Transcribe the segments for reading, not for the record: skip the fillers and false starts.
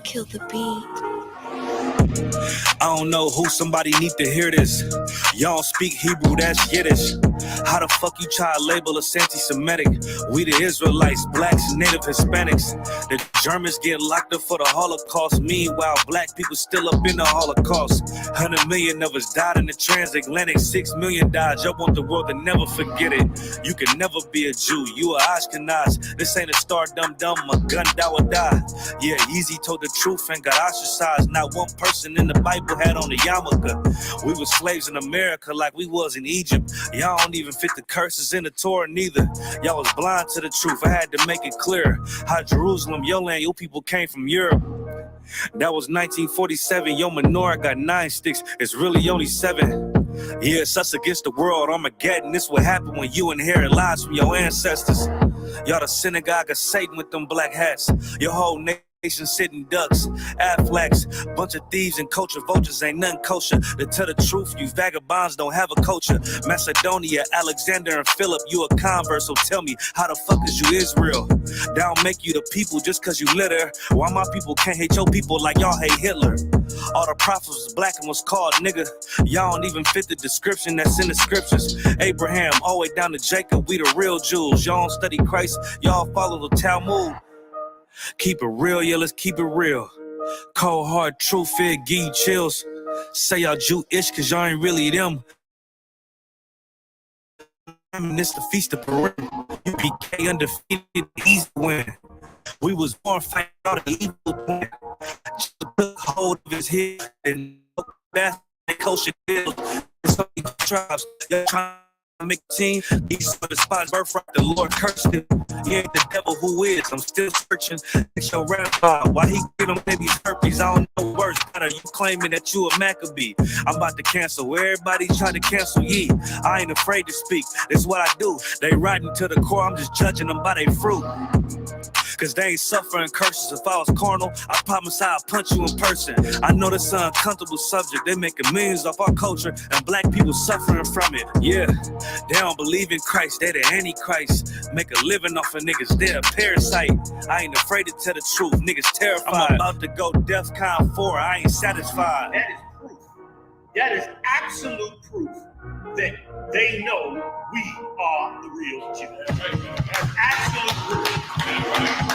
Kill the beat. I don't know who, somebody need to hear this. Y'all speak Hebrew, that's Yiddish. How the fuck you try to label us anti-Semitic? We the Israelites, blacks, native Hispanics. The Germans get locked up for the Holocaust. Meanwhile, black people still up in the Holocaust. 100 million of us died in the transatlantic. 6 million died. Y'all want the world to never forget it. You can never be a Jew. You a Ashkenazi. This ain't a star dumb. A gun that would die. Yeah, Easy told the truth and got ostracized. Not one person in the Bible had on the yarmulke. We were slaves in America like we was in Egypt. Y'all don't even fit the curses in the Torah neither. Y'all was blind to the truth. I had to make it clear how Jerusalem, your land, your people came from Europe. That was 1947. Your menorah got 9 sticks. It's really only 7. Yeah, it's us against the world. Armageddon. This what happened when you inherit lies from your ancestors. Y'all the synagogue of Satan with them black hats. Your whole nation sitting ducks, Aflacs, bunch of thieves and culture vultures, ain't nothing kosher. To tell the truth, you vagabonds don't have a culture. Macedonia, Alexander and Philip, you a convert, so tell me, how the fuck is you Israel? That don't make you the people just cause you litter. Why my people can't hate your people like y'all hate Hitler? All the prophets was black and was called nigga. Y'all don't even fit the description that's in the scriptures. Abraham, all the way down to Jacob, we the real Jews. Y'all don't study Christ, y'all follow the Talmud. Keep it real, yeah, let's keep it real. Cold hard truth, it give you chills. Say y'all Jewish cause y'all ain't really them. It's the feast of Purim. UPK undefeated, easy win. We was born fighting out the evil plan. Just took hold of his head and that kosher deals. So many tribes, y'all trying to make a team. These are the spots birthright, the Lord cursed him. He ain't the devil who is. I'm still searching. It's your rabbi. Why he give them babies herpes? I don't know worse. Better you claiming that you a Maccabee. I'm about to cancel. Everybody try to cancel ye. I ain't afraid to speak. That's what I do. They riding to the core. I'm just judging them by their fruit. Cause they ain't suffering curses. If I was carnal, I promise I'll punch you in person. I know this is an uncomfortable subject. They making millions off our culture and black people suffering from it. Yeah, they don't believe in Christ. They the Antichrist. Make a living off of niggas. They're a parasite. I ain't afraid to tell the truth. Niggas terrified. I'm about to go DEFCON 4. I ain't satisfied. That is proof. That is absolute proof that they know we are the real Jews. That's absolute proof.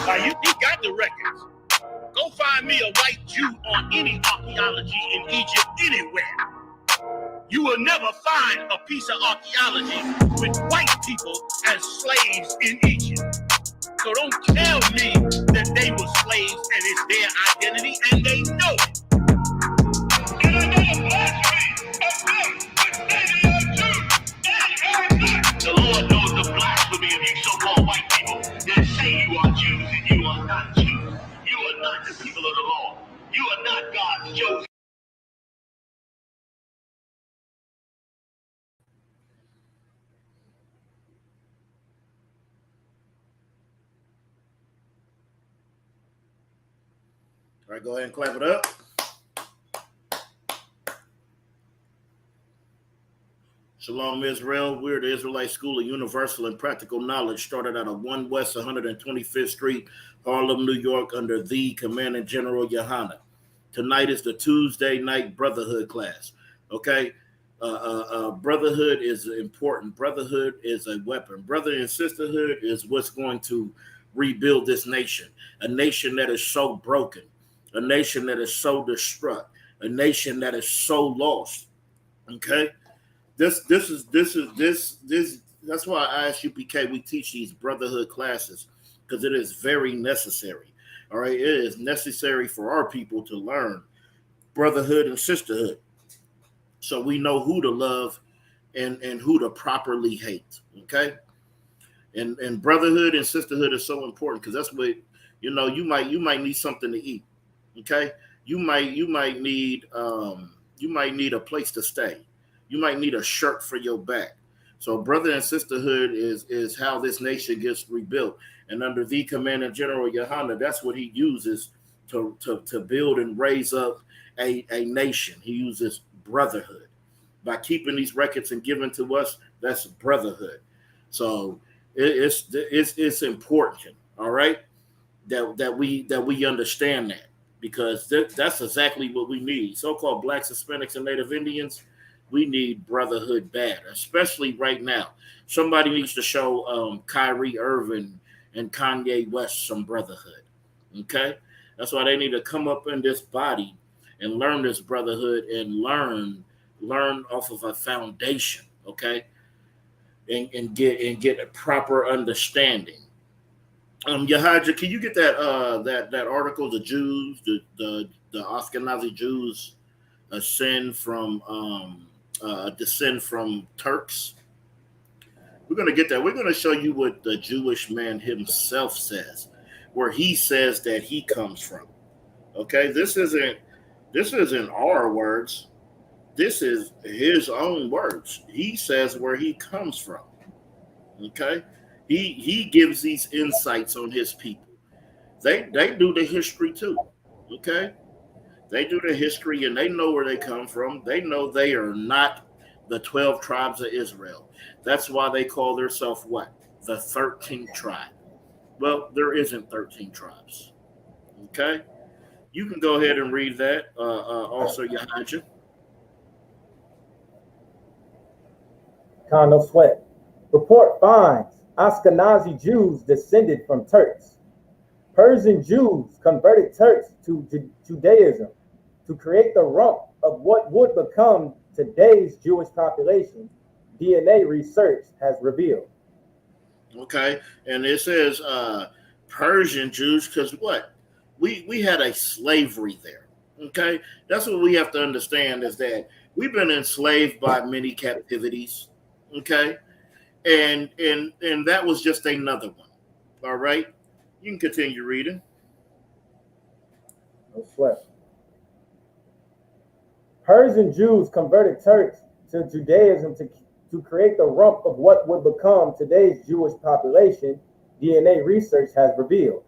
Now you got the records. Go find me a white Jew on any archaeology in Egypt anywhere. You will never find a piece of archaeology with white people as slaves in Egypt. So don't tell me that they were slaves and it's their identity, and they know it. And another blasphemy of them, which they are Jews. They are not. The Lord knows the blasphemy of you so-called white people that say you are Jews and you are not Jews. You are not the people of the law. You are not God's chosen. All right, go ahead and clap it up. Shalom, Israel. We're the Israelite School of Universal and Practical Knowledge, started out of 1 West 125th Street, Harlem, New York, under the Commanding General Yohana. Tonight is the Tuesday night brotherhood class. Okay, brotherhood is important. Brotherhood is a weapon. Brother and sisterhood is what's going to rebuild this nation. A nation that is so broken, a nation that is so distraught, a nation that is so lost. Okay. This that's why I ISUPK we teach these brotherhood classes, because it is very necessary. All right, it is necessary for our people to learn brotherhood and sisterhood, so we know who to love and who to properly hate. Okay, and brotherhood and sisterhood is so important, because that's what you might need something to eat. Okay, you might need a place to stay. You might need a shirt for your back. So brother and sisterhood is how this nation gets rebuilt. And under the Commanding General Yohana, that's what he uses to build and raise up a nation. He uses brotherhood. By keeping these records and giving to us, that's brotherhood. So it's important, all right, that we understand that, because that's exactly what we need. So-called blacks, Hispanics, and Native Indians, we need brotherhood bad, especially right now. Somebody needs to show Kyrie Irving and Kanye West some brotherhood. Okay, that's why they need to come up in this body and learn this brotherhood and learn off of a foundation. Okay, and get a proper understanding. Yahaja, can you get that article? The Jews, the Ashkenazi Jews descend from Turks. We're gonna get that. We're gonna show you what the Jewish man himself says, where he says that he comes from. Okay, this isn't our words. This is his own words. He says where he comes from. Okay, he gives these insights on his people. They do the history too. Okay, they do the history and they know where they come from. They know they are not the 12 tribes of Israel. That's why they call themselves what? The 13th tribe. Well, there isn't 13 tribes. Okay, you can go ahead and read that. Also, Yahaja. No sweat. Report finds Ashkenazi Jews descended from Turks. Persian Jews converted Turks to Judaism to create the rump of what would become today's Jewish population, DNA research has revealed. Okay, and it says Persian Jews because what? We had a slavery there. Okay, that's what we have to understand is that we've been enslaved by many captivities. Okay, and that was just another one. All right, you can continue reading. No sweat. Persian Jews converted Turks to Judaism to create the rump of what would become today's Jewish population, DNA research has revealed.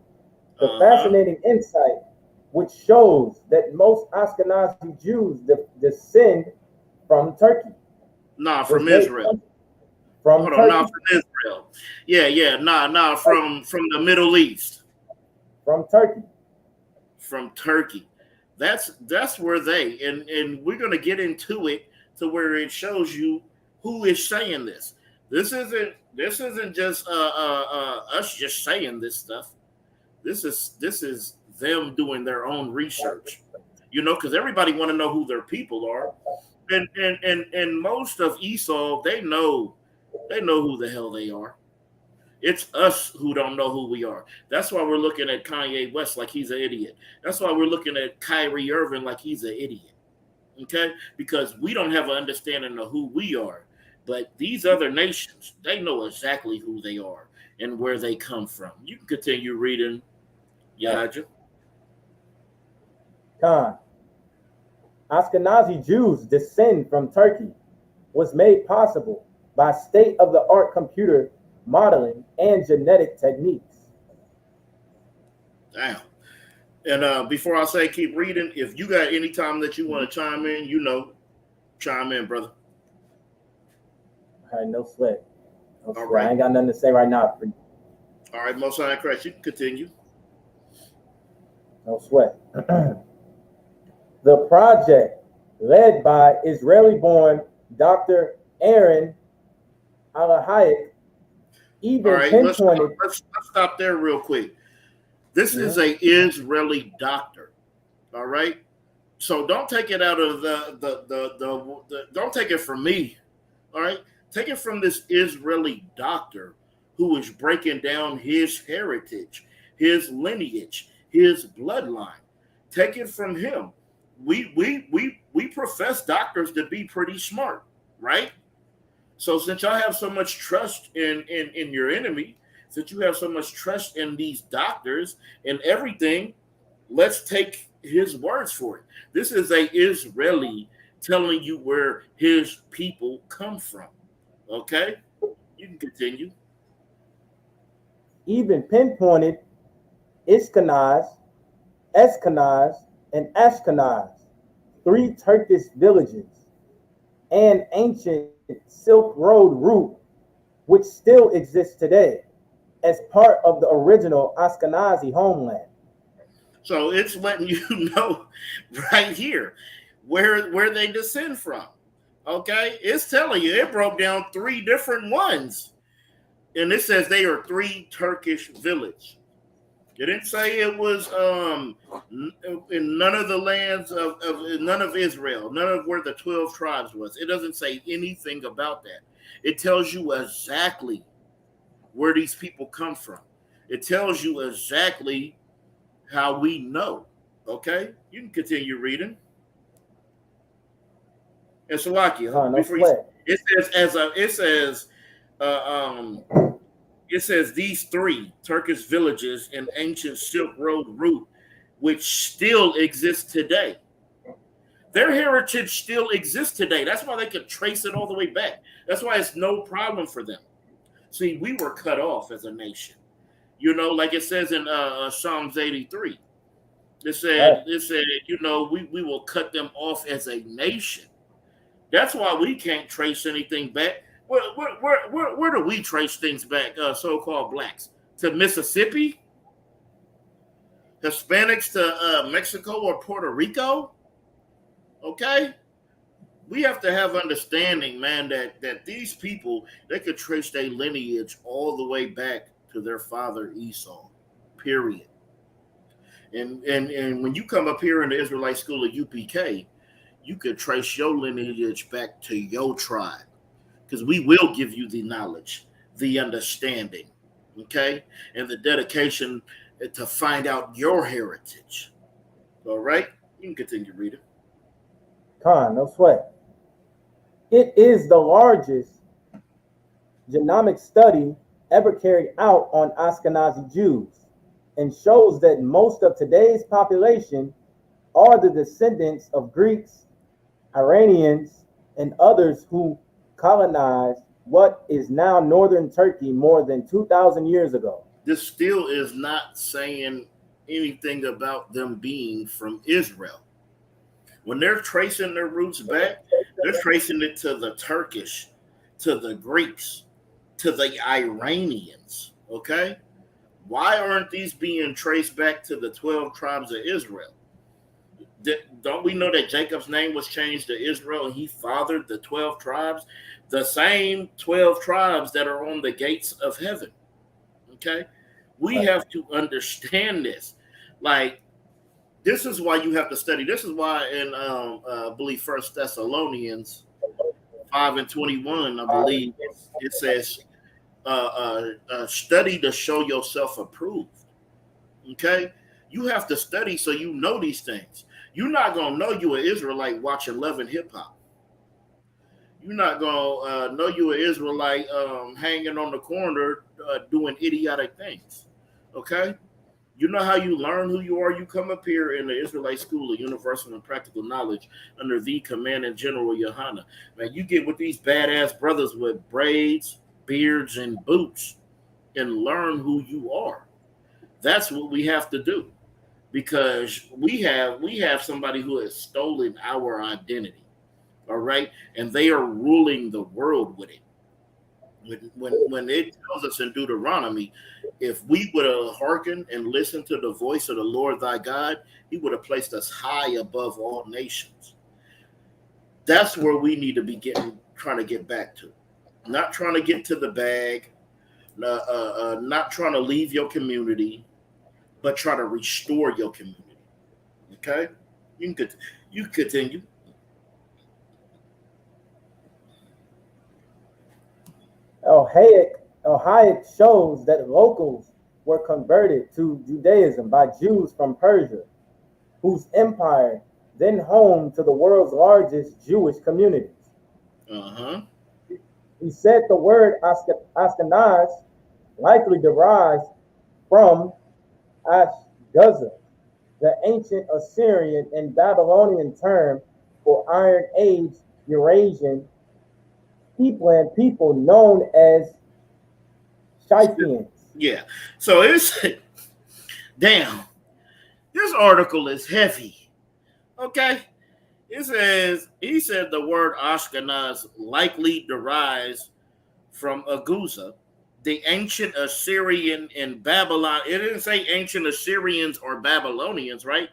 The fascinating insight, which shows that most Ashkenazi Jews descend from Turkey. From Israel. From from Israel. Yeah. From the Middle East. From Turkey. From Turkey. That's where they and we're gonna get into it to where it shows you who is saying this. This isn't just us just saying this stuff. This is them doing their own research. Because everybody want to know who their people are. And most of Esau, they know who the hell they are. It's us who don't know who we are. That's why we're looking at Kanye West like he's an idiot. That's why we're looking at Kyrie Irving like he's an idiot. Okay? Because we don't have an understanding of who we are. But these other nations, they know exactly who they are and where they come from. You can continue reading, Yahaja. Khan. Ashkenazi Jews descend from Turkey was made possible by state-of-the-art computer modeling and genetic techniques. Damn. And before I say keep reading, if you got any time that you want to chime in, chime in, brother. All right, no sweat. Right. I ain't got nothing to say right now. All right, Most High Christ, you can continue. No sweat. The project, led by Israeli-born Dr. Aaron Alahayek, even all right, pinpointed. Let's stop there real quick. This is a Israeli doctor. All right, so don't take it out of the don't take it from me. All right, take it from this Israeli doctor who is breaking down his heritage, his lineage, his bloodline. Take it from him. We profess doctors to be pretty smart, right? So since y'all have so much trust in your enemy, since you have so much trust in these doctors and everything, let's take his words for it. This is a Israeli telling you where his people come from. Okay? You can continue. Even pinpointed Ashkenaz, and Ashkenaz, 3 Turkish villages, and ancient Silk Road route, which still exists today as part of the original Ashkenazi homeland. So it's letting you know right here where they descend from. Okay, it's telling you it broke down 3 different ones, and it says they are 3 Turkish villages. It didn't say it was in none of the lands of none of Israel, none of where the 12 tribes was. It doesn't say anything about that. It tells you exactly where these people come from. It tells you exactly how we know. Okay, you can continue reading. And Salakia, No before you, sweat. it says uh, um, it says these 3 Turkish villages in ancient Silk Road route, which still exist today. Their heritage still exists today. That's why they could trace it all the way back. That's why it's no problem for them. See, we were cut off as a nation. You know, like it says in Psalms 83. It said, you know, we will cut them off as a nation. That's why we can't trace anything back. Where do we trace things back, so-called blacks? To Mississippi? Hispanics to Mexico or Puerto Rico? Okay? We have to have understanding, man, that these people, they could trace their lineage all the way back to their father Esau, period. And when you come up here in the Israelite school of UPK, you could trace your lineage back to your tribe, because we will give you the knowledge, the understanding, okay, and the dedication to find out your heritage. All right, you can continue reading. No sweat. It is the largest genomic study ever carried out on Ashkenazi Jews, and shows that most of today's population are the descendants of Greeks, Iranians, and others who colonized what is now northern Turkey more than 2,000 years ago. This still is not saying anything about them being from Israel. When they're tracing their roots back, they're tracing it to the Turkish, to the Greeks, to the Iranians. Okay? Why aren't these being traced back to the 12 tribes of Israel? Don't we know that Jacob's name was changed to Israel and he fathered the 12 tribes? The same 12 tribes that are on the gates of heaven. Okay? We have to understand this. Like, this is why you have to study. This is why in, I believe, 1 Thessalonians 5:21, I believe, it says, study to show yourself approved. Okay? You have to study so you know these things. You're not going to know you're an Israelite watching Love and Hip Hop. You're not going to know you're an Israelite hanging on the corner doing idiotic things. Okay? You know how you learn who you are? You come up here in the Israelite School of Universal and Practical Knowledge under the Commandant General Yohana. Man, you get with these badass brothers with braids, beards, and boots and learn who you are. That's what we have to do, because we have somebody who has stolen our identity, all right? And they are ruling the world with it. When it tells us in Deuteronomy, if we would have hearkened and listened to the voice of the Lord thy God, he would have placed us high above all nations. That's where we need to be trying to get back to. Not trying to get to the bag, not trying to leave your community, but try to restore your community. Okay? You can continue. Hayek shows that locals were converted to Judaism by Jews from Persia, whose empire then home to the world's largest Jewish communities. Uh-huh. He said the word Ashkenaz likely derives from Ashgaza, the ancient Assyrian and Babylonian term for Iron Age Eurasian people known as Scythians. Yeah. So it's damn. This article is heavy. Okay. He said the word Ashkenaz likely derives from Aguza, the ancient Assyrian and Babylon. It didn't say ancient Assyrians or Babylonians, right?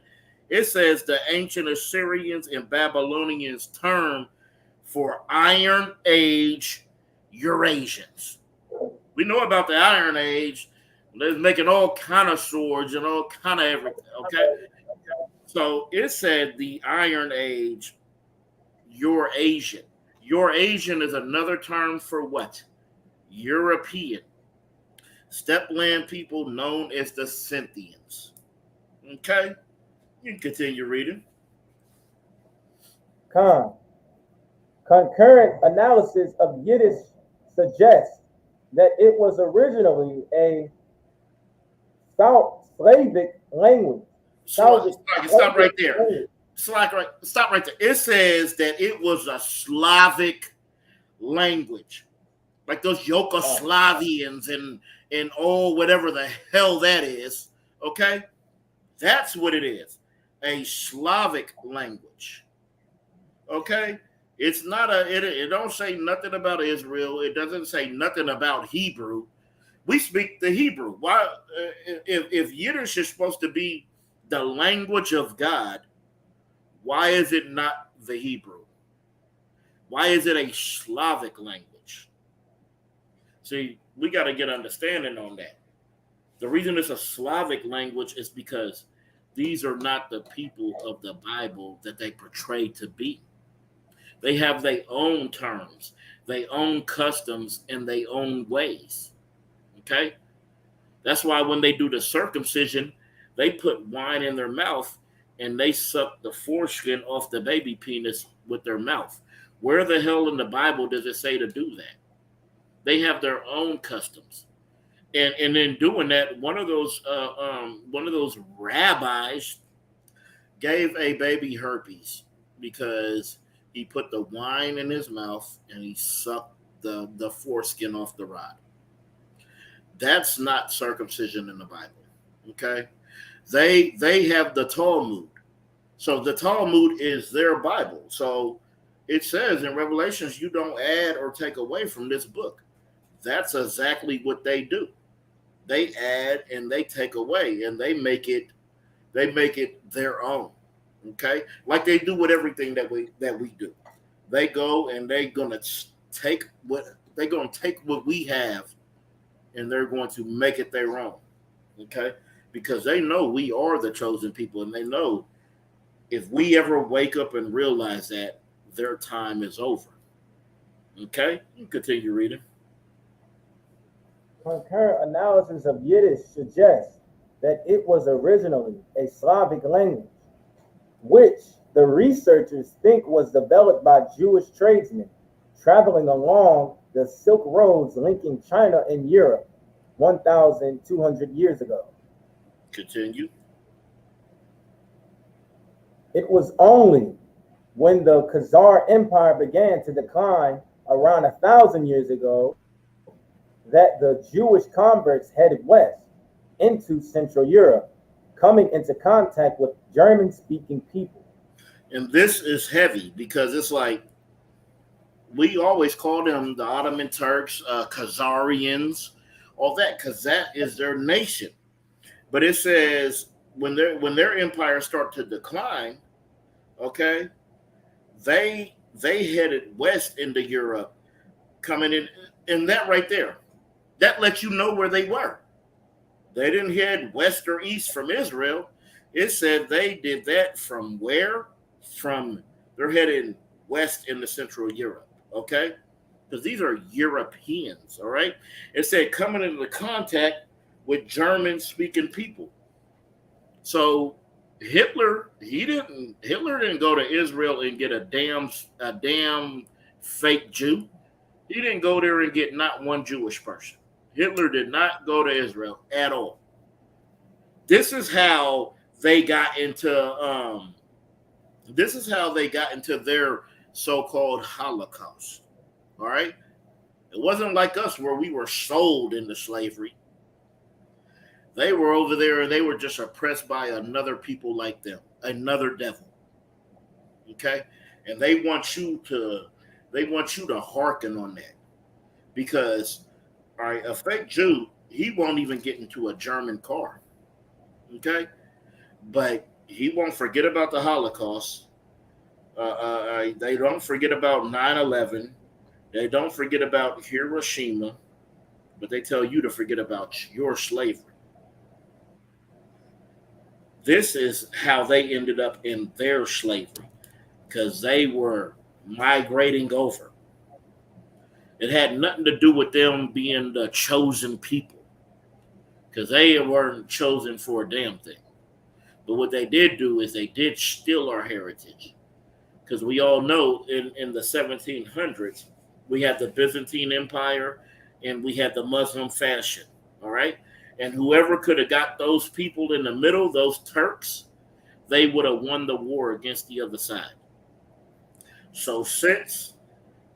It says the ancient Assyrians and Babylonians term for Iron Age Eurasians. We know about the Iron Age. They're making all kind of swords and all kind of everything, okay? So it said the Iron Age Eurasian. Eurasian is another term for what? European. Stepland people known as the Scythians. Okay? You can continue reading. Concurrent analysis of Yiddish suggests that it was originally a South Slavic language. Stop right there. Stop right there. It says that it was a Slavic language, like those Yugoslavians and all whatever the hell that is. Okay, that's what it is, a Slavic language. Okay, it's not it don't say nothing about Israel. It doesn't say nothing about Hebrew. We speak the Hebrew. Why, if Yiddish is supposed to be the language of God, why is it not the Hebrew? Why is it a Slavic language? See, we got to get understanding on that. The reason it's a Slavic language is because these are not the people of the Bible that they portray to be. They have their own terms, their own customs, and their own ways. Okay? That's why when they do the circumcision, they put wine in their mouth and they suck the foreskin off the baby penis with their mouth. Where the hell in the Bible does it say to do that? They have their own customs. And in doing that, one of those rabbis gave a baby herpes because he put the wine in his mouth and he sucked the foreskin off the rod. That's not circumcision in the Bible. Okay? They have the Talmud. So the Talmud is their Bible. So it says in Revelations, you don't add or take away from this book. That's exactly what they do. They add and they take away and they make it their own. Okay? Like they do with everything that we do. They go and they're gonna take what we have and they're going to make it their own. Okay? Because they know we are the chosen people and they know if we ever wake up and realize that, their time is over. Okay? You continue reading. Concurrent analysis of Yiddish suggests that it was originally a Slavic language, which the researchers think was developed by Jewish tradesmen traveling along the Silk Roads linking China and Europe 1,200 years ago. Continue. It was only when the Khazar Empire began to decline around 1,000 years ago that the Jewish converts headed west into Central Europe, coming into contact with German-speaking people. And this is heavy because it's like we always call them the Ottoman Turks, Khazarians, all that, because that is their nation. But it says when their empires start to decline, okay, they headed west into Europe, coming in, and that right there, that lets you know where they were. They didn't head west or east from Israel. It said they did that from where? They're heading west into Central Europe, okay? Because these are Europeans, all right? It said coming into contact with German-speaking people. So Hitler didn't go to Israel and get a damn fake Jew. He didn't go there and get not one Jewish person. Hitler did not go to Israel at all. This is how they got into their so-called Holocaust. All right? It wasn't like us where we were sold into slavery. They were over there and they were just oppressed by another people like them, another devil. Okay? And they want you to hearken on that. Because All right, a fake Jew, he won't even get into a German car. Okay, but he won't forget about the Holocaust. They don't forget about 9/11. They don't forget about Hiroshima, but they tell you to forget about your slavery. This is how they ended up in their slavery because they were migrating over. It had nothing to do with them being the chosen people because they weren't chosen for a damn thing. But what they did do is they did steal our heritage because we all know in the 1700s, we had the Byzantine Empire and we had the Muslim fashion. All right. And whoever could have got those people in the middle, those Turks, they would have won the war against the other side. So since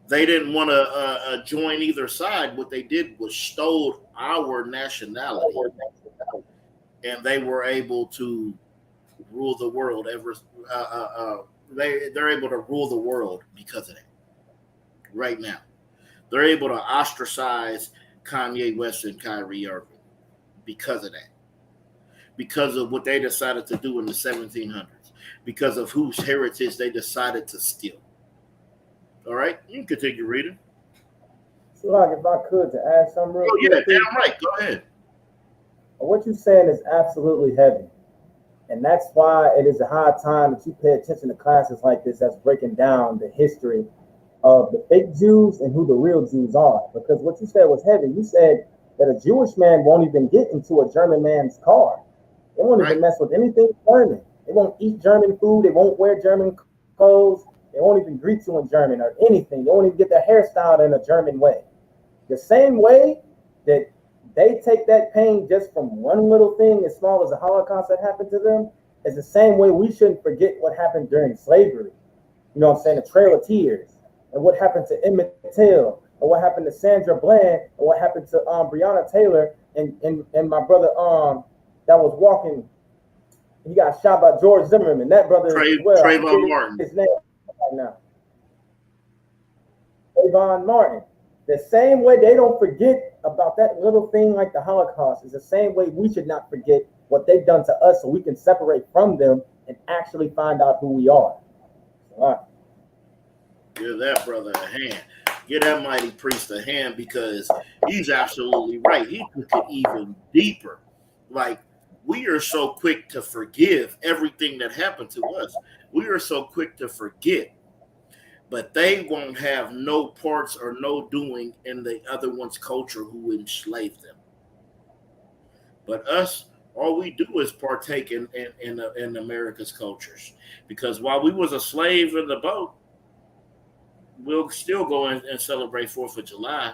they didn't want to join either side, what they did was stole our nationality, and they were able to rule the world. They're able to rule the world because of that. Right now, they're able to ostracize Kanye West and Kyrie Irving because of that. Because of what they decided to do in the 1700s. Because of whose heritage they decided to steal. All right, you can continue reading. So, like, if I could, to add something real quick. Oh, yeah, quick, damn right. Go ahead. What you're saying is absolutely heavy. And that's why it is a high time that you pay attention to classes like this that's breaking down the history of the fake Jews and who the real Jews are. Because what you said was heavy. You said that a Jewish man won't even get into a German man's car. They won't even mess with anything German. They won't eat German food. They won't wear German clothes. They won't even greet you in German or anything. They won't even get their hairstyled in a German way. The same way that they take that pain just from one little thing as small as the Holocaust that happened to them is the same way we shouldn't forget what happened during slavery. You know what I'm saying? The Trail of Tears. And what happened to Emmett Till. And what happened to Sandra Bland. And what happened to Breonna Taylor. And my brother that was walking. He got shot by George Zimmerman. That brother as well. Trayvon Martin. His name right now. Trayvon Martin. The same way they don't forget about that little thing like the Holocaust is the same way we should not forget what they've done to us so we can separate from them and actually find out who we are. All right. Give that brother a hand. Give that mighty priest a hand because he's absolutely right. He took it even deeper. Like, we are so quick to forgive everything that happened to us. We are so quick to forget. But they won't have no parts or no doing in the other one's culture who enslaved them. But us, all we do is partake in America's cultures. Because while we was a slave in the boat, we'll still go and celebrate 4th of July.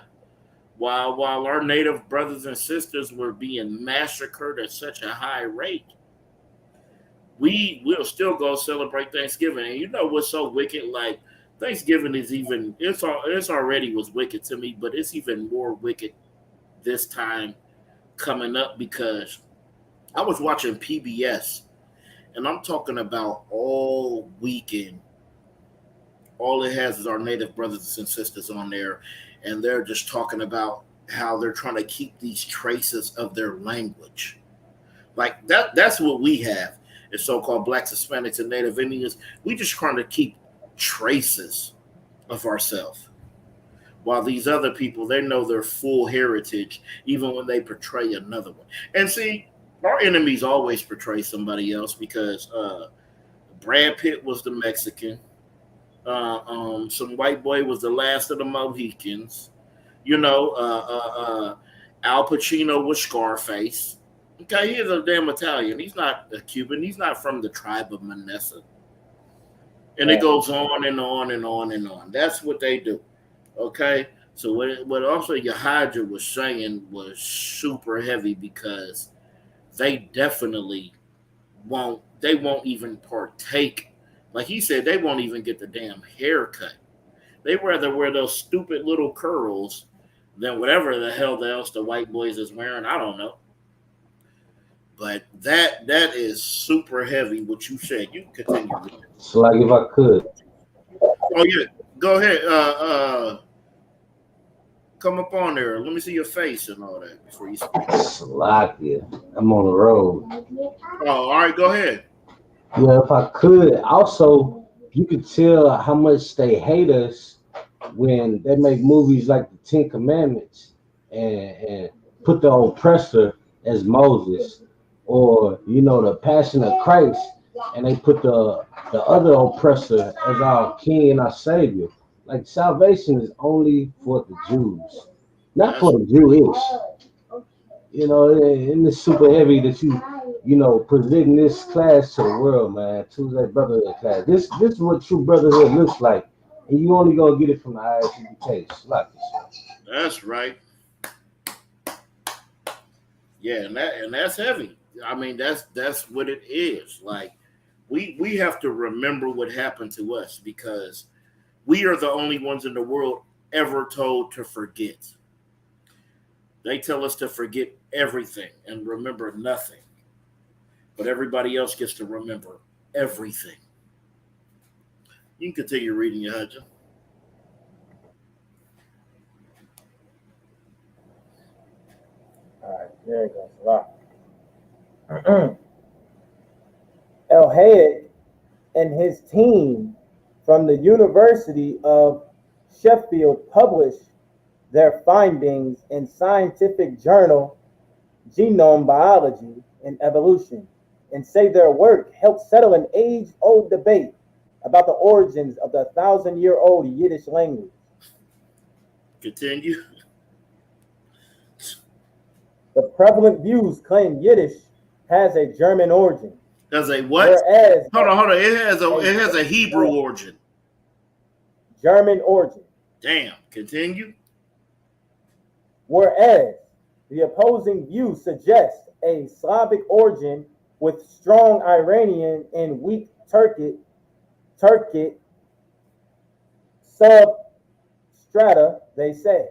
While our native brothers and sisters were being massacred at such a high rate, we will still go celebrate Thanksgiving. And you know what's so wicked? Like, Thanksgiving is even, it's already was wicked to me, but it's even more wicked this time coming up because I was watching PBS and I'm talking about all weekend. All it has is our native brothers and sisters on there, and they're just talking about how they're trying to keep these traces of their language. Like that's what we have as so-called Blacks, Hispanics, and Native Indians. We just trying to keep traces of ourselves, while these other people, they know their full heritage even when they portray another one. And see, our enemies always portray somebody else because Brad Pitt was the Mexican, some white boy was the last of the Mohicans, Al Pacino was Scarface. Okay, he's a damn Italian. He's not a Cuban. He's not from the tribe of Manessa. And it goes on and on and on and on. That's what they do. Okay? So what also Yahadra was saying was super heavy because they definitely won't even partake. Like he said, they won't even get the damn haircut. They'd rather wear those stupid little curls than whatever the hell else the white boys is wearing. I don't know. But that is super heavy, what you said. You can continue reading. So, like, if I could. Oh, yeah. Go ahead. Come up on there. Let me see your face and all that before you speak. Slovakia. I'm on the road. Oh, all right, go ahead. Yeah, if I could, also, you could tell how much they hate us when they make movies like the Ten Commandments and put the oppressor as Moses, or the Passion of Christ, and they put the other oppressor as our King and our Savior. Like salvation is only for the Jews, not for the Jewish. And it's super heavy that presenting this class to the world, man. Tuesday brotherhood class. This is what true brotherhood looks like, and you only gonna get it from the ISUPK. That's right. Yeah, and that's heavy. I mean, that's what it is. Like, we have to remember what happened to us, because we are the only ones in the world ever told to forget. They tell us to forget everything and remember nothing. But everybody else gets to remember everything. You can continue reading, your Hajj. All right, there it goes. El Hayek and his team from the University of Sheffield published their findings in scientific journal Genome Biology and Evolution, and say their work helped settle an age-old debate about the origins of the 1,000-year-old Yiddish language. Continue. The prevalent views claim Yiddish has a German origin. Does a what? Whereas hold on. It has a Hebrew origin. German origin. Damn. Continue. Whereas the opposing view suggests a Slavic origin with strong Iranian and weak Turkic substrata, they say.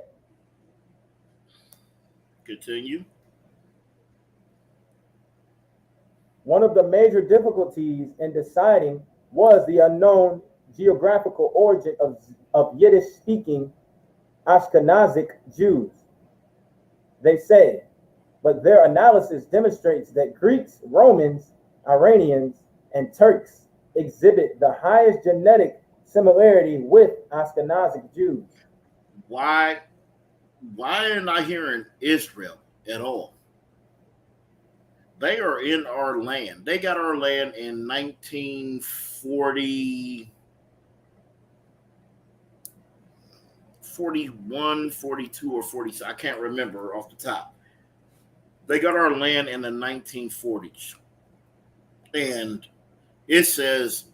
Continue. One of the major difficulties in deciding was the unknown geographical origin of Yiddish-speaking Ashkenazic Jews, they say, but their analysis demonstrates that Greeks, Romans, Iranians, and Turks exhibit the highest genetic similarity with Ashkenazic Jews. Why am I hearing Israel at all? They are in our land. They got our land in 1940, 41, 42, or 40. I can't remember off the top. They got our land in the 1940s. And it says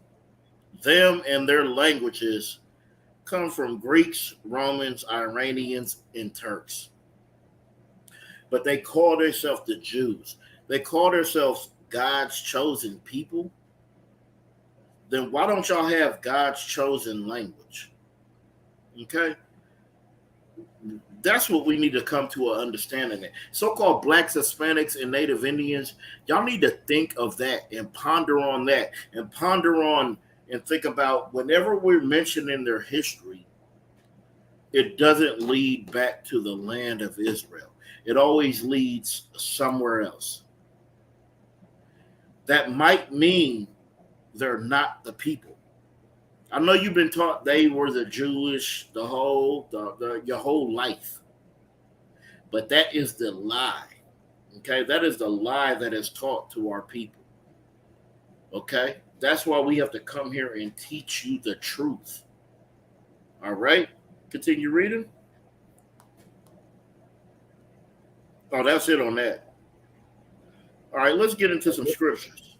them and their languages come from Greeks, Romans, Iranians, and Turks. But they call themselves the Jews. They call themselves God's chosen people. Then why don't y'all have God's chosen language? Okay? That's what we need to come to an understanding of. So-called blacks, Hispanics, and Native Indians, y'all need to think of that and ponder on that and ponder on and think about whenever we're mentioning their history, it doesn't lead back to the land of Israel. It always leads somewhere else. That might mean they're not the people. I know you've been taught they were the Jewish, your whole life. But that is the lie. Okay? That is the lie that is taught to our people. Okay? That's why we have to come here and teach you the truth. All right? Continue reading. Oh, that's it on that. All right, let's get into some scriptures.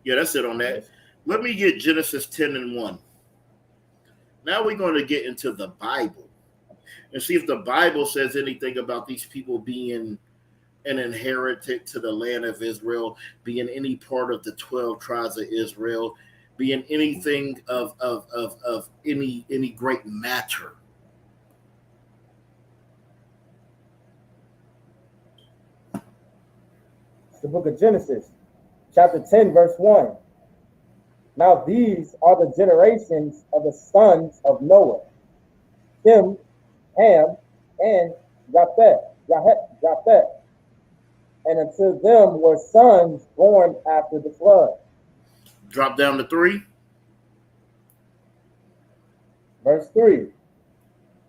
Yeah, that's it on that. Let me get Genesis 10:1. Now we're going to get into the Bible and see if the Bible says anything about these people being an inherited to the land of Israel, being any part of the 12 tribes of Israel, being anything of any great matter. The book of Genesis, chapter 10, verse 1. Now these are the generations of the sons of Noah, Shem, Ham, and Japhet, and unto them were sons born after the flood. Drop down to 3. Verse 3.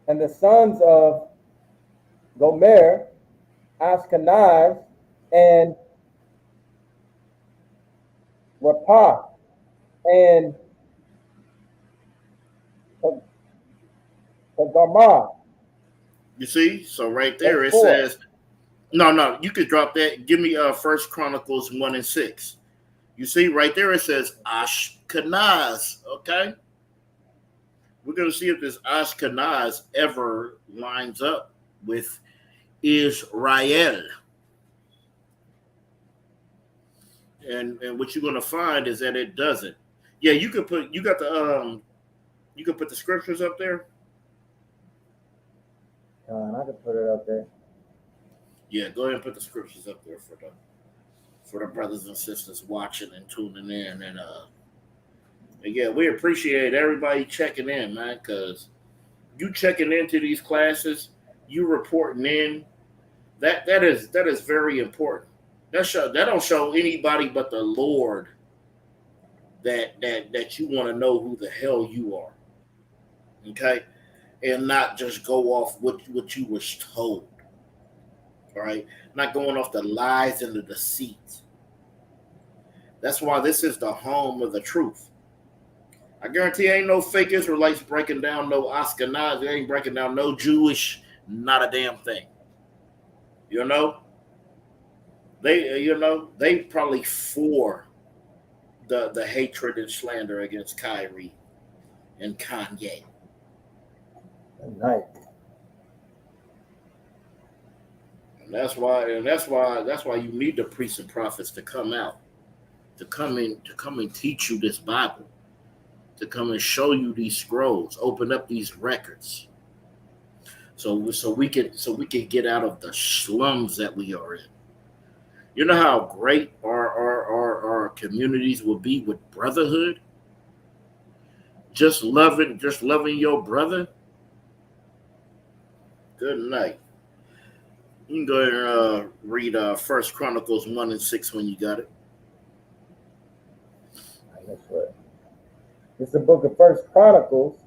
And the sons of Gomer, Ashkenaz, and Rapah, and Togarmah. You see? So right there Verse it 4. says, no, you could drop that. Give me First Chronicles 1 and 6. You see, right there it says Ashkenaz. Okay? We're going to see if this Ashkenaz ever lines up with Israel. And what you're going to find is that it doesn't. Yeah, you could put you got the you could put the scriptures up there. I can put it up there. Yeah, go ahead and put the scriptures up there for the brothers and sisters watching and tuning in. And yeah, we appreciate everybody checking in, man, because you checking into these classes, you reporting in, that is very important. That don't show anybody but the Lord that you want to know who the hell you are. Okay? And not just go off what you was told. All right? Not going off the lies and the deceit. That's why this is the home of the truth. I guarantee ain't no fake Israelites breaking down no Ashkenazi. They ain't breaking down no Jewish, not a damn thing. You know? They probably for the hatred and slander against Kyrie and Kanye. Nice. And that's why you need the priests and prophets to come out, to come and teach you this Bible, to come and show you these scrolls, open up these records. So we can get out of the slums that we are in. You know how great our communities will be with brotherhood? Just loving your brother. Good night. You can go ahead and read First Chronicles 1 and 6 when you got it. That's right. It's the book of First Chronicles,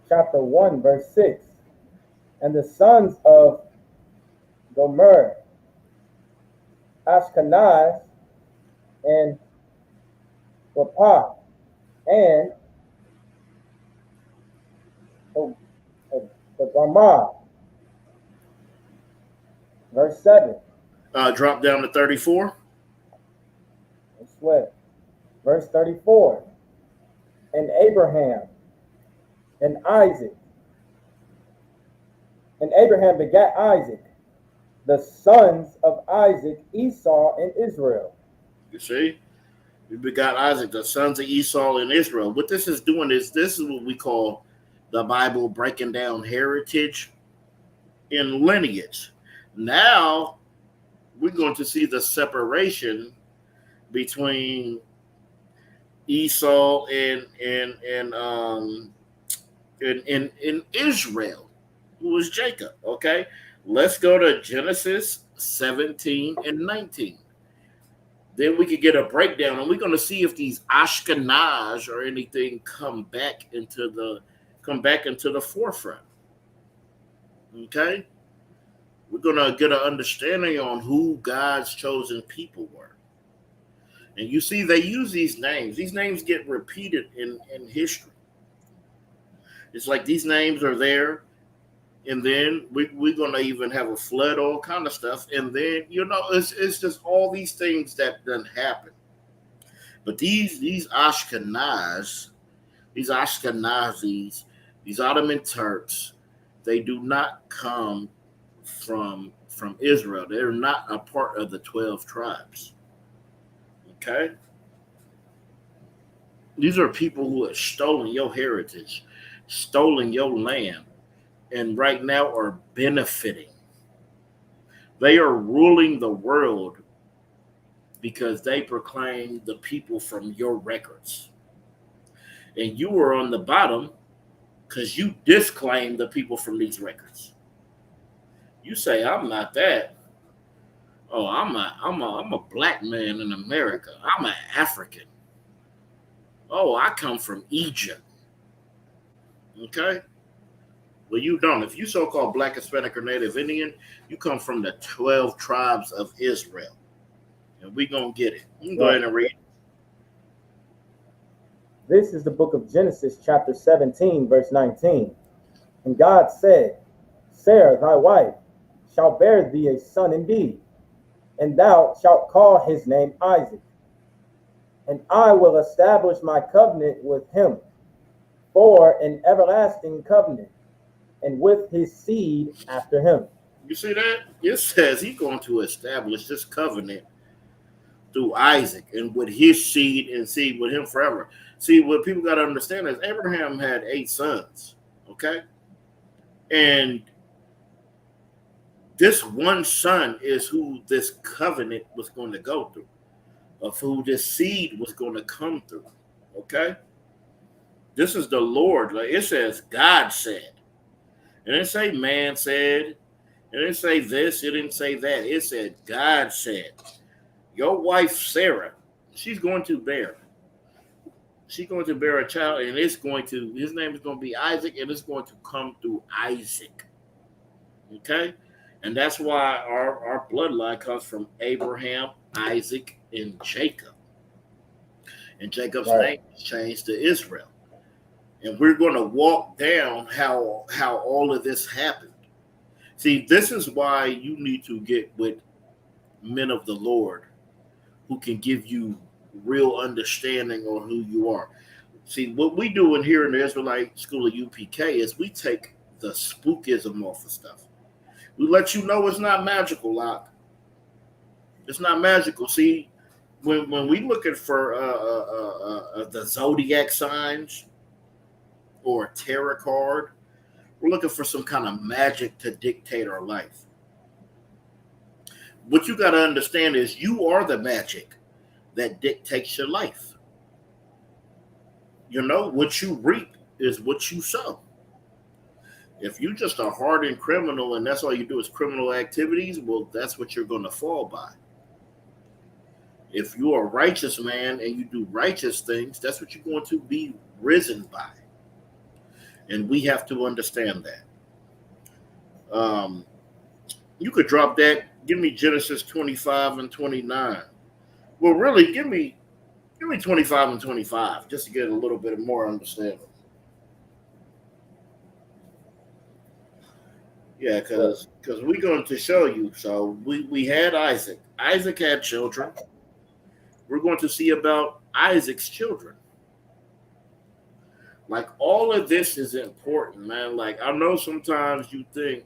chapter 1, verse 6. And the sons of Gomer, Ashkenaz, and Rapah, and Togarmah. Verse 7. Drop down to 34. I swear. Verse 34. And Abraham and Isaac. And Abraham begat Isaac, the sons of Isaac, Esau, and Israel. You see? We begot Isaac, the sons of Esau and Israel. What this is doing is this is what we call the Bible breaking down heritage and lineage. Now we're going to see the separation between Esau and Israel, who was Jacob. Okay, let's go to Genesis 17 and 19. Then we could get a breakdown, and we're going to see if these Ashkenaz or anything come back into the forefront. Okay, we're going to get an understanding on who God's chosen people were. And you see, they use these names. These names get repeated in history. It's like these names are there, and then we're going to even have a flood, all kind of stuff. And then, it's just all these things that done happen. But these Ashkenaz, these Ashkenazis, these Ottoman Turks, they do not come from Israel. They're not a part of the 12 tribes. Okay? These are people who have stolen your heritage, stolen your land, and right now are benefiting. They are ruling the world because they proclaim the people from your records. And you are on the bottom because you disclaim the people from these records. You say I'm not that. Oh, I'm a black man in America. I'm an African. Oh, I come from Egypt. Okay? Well, you don't. If you so-called black, Hispanic, or Native Indian, you come from the 12 tribes of Israel. And we gonna get it. You can go ahead and read. This is the book of Genesis, chapter 17, verse 19. And God said, Sarah, thy wife, shall bear thee a son indeed, and thou shalt call his name Isaac. And I will establish my covenant with him for an everlasting covenant, and with his seed after him. You see that? It says he's going to establish this covenant through Isaac and with his seed and seed with him forever. See, what people got to understand is Abraham had 8 sons, okay? And this one son is who this covenant was going to go through, of who this seed was going to come through, okay? This is the Lord. Like it says, God said. It didn't say man said. It didn't say this. It didn't say that. It said God said. Your wife, Sarah, she's going to bear. She's going to bear a child, and his name is going to be Isaac, and it's going to come through Isaac. Okay? And that's why our bloodline comes from Abraham, Isaac, and Jacob. And Jacob's name is changed to Israel. And we're going to walk down how all of this happened. See, this is why you need to get with men of the Lord who can give you real understanding on who you are. See, what we do in here in the Israelite School of UPK is we take the spookism off of stuff. We let you know it's not magical, Locke. It's not magical. See, when we looking for the zodiac signs or a tarot card, we're looking for some kind of magic to dictate our life. What you got to understand is you are the magic that dictates your life. You know, what you reap is what you sow. If you just a hardened criminal and that's all you do is criminal activities, well, that's what you're going to fall by. If you're a righteous man and you do righteous things, that's what you're going to be risen by. And we have to understand that. You could drop that. Give me Genesis 25 and 29. Well, really, give me 25 and 25 just to get a little bit more understanding. Yeah, because we're going to show you. So we had Isaac. Isaac had children. We're going to see about Isaac's children. Like, all of this is important, man. Like, I know sometimes you think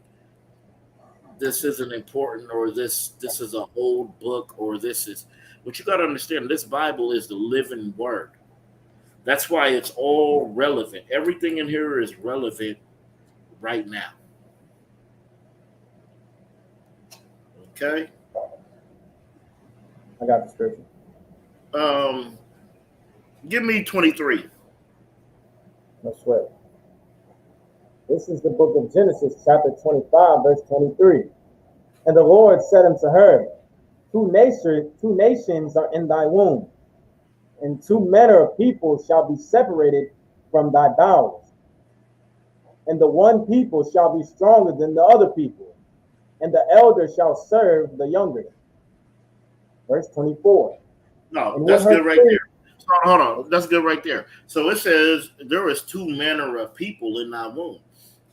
this isn't important or this is an old book or this is, but you got to understand this Bible is the living word. That's why it's all relevant. Everything in here is relevant right now. Okay? I got the scripture. Give me 23. No sweat. This is the book of Genesis, chapter 25, verse 23. And the Lord said unto her, two nations are in thy womb, and two manner of people shall be separated from thy bowels. And the one people shall be stronger than the other people, and the elder shall serve the younger. Verse 24. No, that's good right there. Hold on. That's good right there. So it says there is two manner of people in thy womb.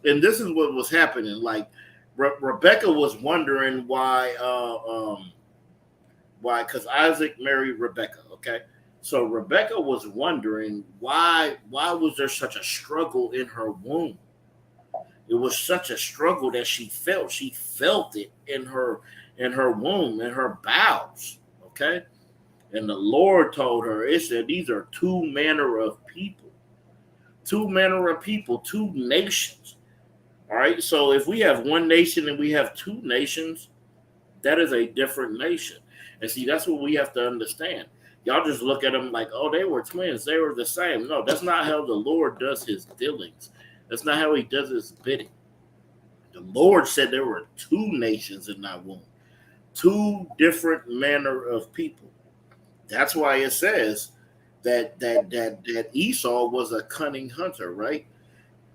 And this is what was happening. Like Rebecca was wondering why, because Isaac married Rebecca. Okay. So Rebecca was wondering why was there such a struggle in her womb? It was such a struggle that she felt it in her womb, in her bowels. Okay. And the Lord told her, it said, these are two manner of people, two nations. All right. So if we have one nation and we have two nations, that is a different nation. And see, that's what we have to understand. Y'all just look at them like, oh, they were twins. They were the same. No, that's not how the Lord does his dealings. That's not how he does his bidding. The Lord said there were 2 nations in that womb, 2 different manner of people. That's why it says that Esau was a cunning hunter, right?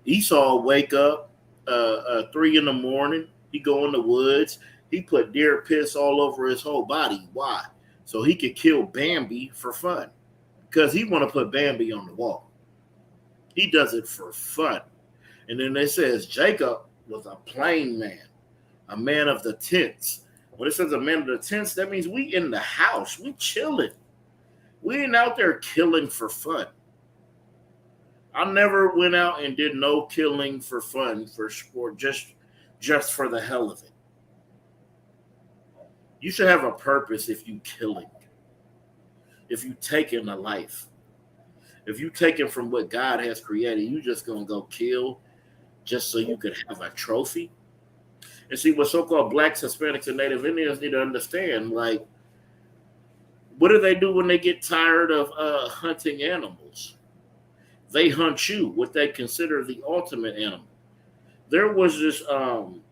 Esau wake up 3 in the morning. He go in the woods. He put deer piss all over his whole body. Why? So he could kill Bambi for fun, because he want to put Bambi on the wall. He does it for fun. And then it says Jacob was a plain man, a man of the tents. When it says a man of the tents, that means we in the house. We chilling. We ain't out there killing for fun. I never went out and did no killing for fun, for sport, just for the hell of it. You should have a purpose if you killing. If you taking a life. If you taking from what God has created, you just gonna go kill just so you could have a trophy. And see, what so-called blacks, Hispanics, and Native Indians need to understand, like, what do they do when they get tired of hunting animals? They hunt you, what they consider the ultimate animal. There was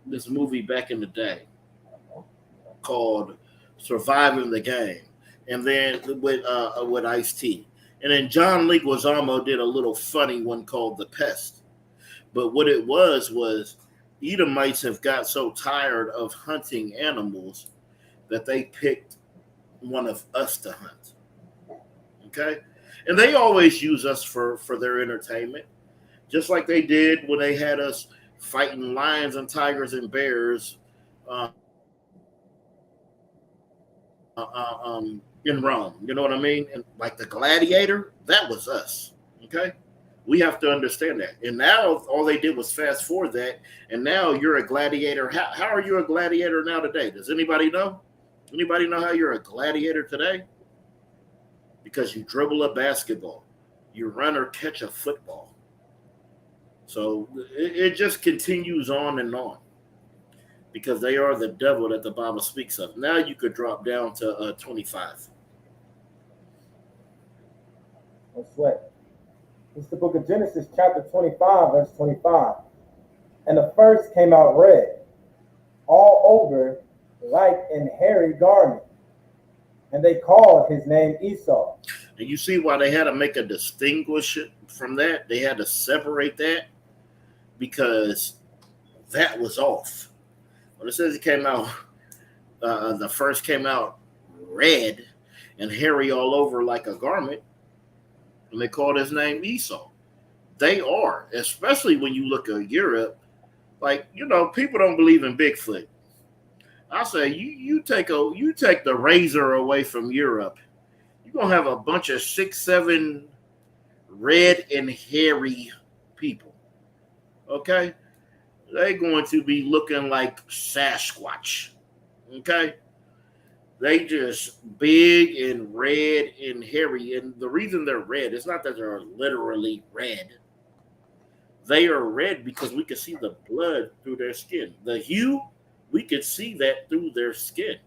this movie back in the day called Surviving the Game, and then with Ice-T. And then John Leguizamo did a little funny one called The Pest. But what it was Edomites have got so tired of hunting animals that they picked one of us to hunt. Okay? And they always use us for their entertainment, just like they did when they had us fighting lions and tigers and bears in Rome. You know what I mean? And like the gladiator, that was us. Okay? We have to understand that. And now all they did was fast forward that, and now you're a gladiator. How are you a gladiator now today? Does anybody know? Anybody know how you're a gladiator today? Because you dribble a basketball, you run or catch a football. So it just continues on and on, because they are the devil that the Bible speaks of. Now you could drop down to 25. No sweat. It's the book of Genesis, chapter 25, verse 25. And the first came out red, all over like an hairy garment. And they called his name Esau. And you see why they had to make a distinguish from that? They had to separate that, because that was off. When it says it came out, the first came out red and hairy all over like a garment, and they called his name Esau. They are, especially when you look at Europe, like, you know, people don't believe in Bigfoot. I say you take the razor away from Europe, you're gonna have a bunch of 6'7" red and hairy people. Okay? They're going to be looking like Sasquatch. Okay? They just big and red and hairy. And the reason they're red, it's not that they're literally red. They are red because we can see the blood through their skin. The hue, we could see that through their skin.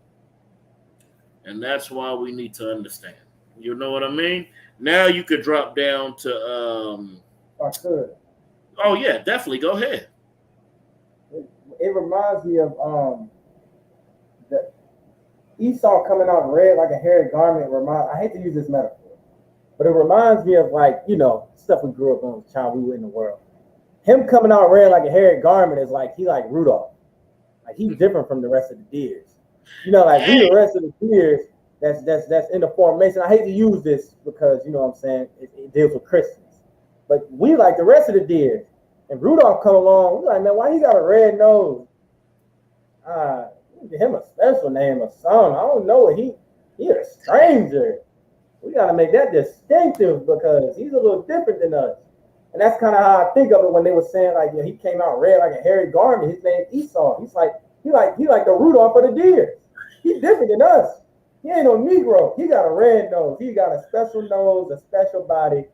And that's why we need to understand. You know what I mean? Now you could drop down to I could. Oh yeah, definitely. Go ahead. It reminds me of the Esau coming out red like a hairy garment. I hate to use this metaphor, but it reminds me of, like, you know, stuff we grew up on as a child. We were in the world. Him coming out red like a hairy garment is like he like Rudolph. Like, he's different from the rest of the deers. You know, like we the rest of the deers that's in the formation. I hate to use this because, you know what I'm saying, it deals with Christians. But we like the rest of the deers. And Rudolph come along, we're like, man, why he got a red nose? Give him a special name or something. I don't know. He a stranger. We got to make that distinctive because he's a little different than us. And that's kind of how I think of it when they were saying, like, yeah, he came out red like a hairy garment. His name Esau. He's like, he like the Rudolph of the deer. He's different than us. He ain't no Negro. He got a red nose. He got a special nose, a special body.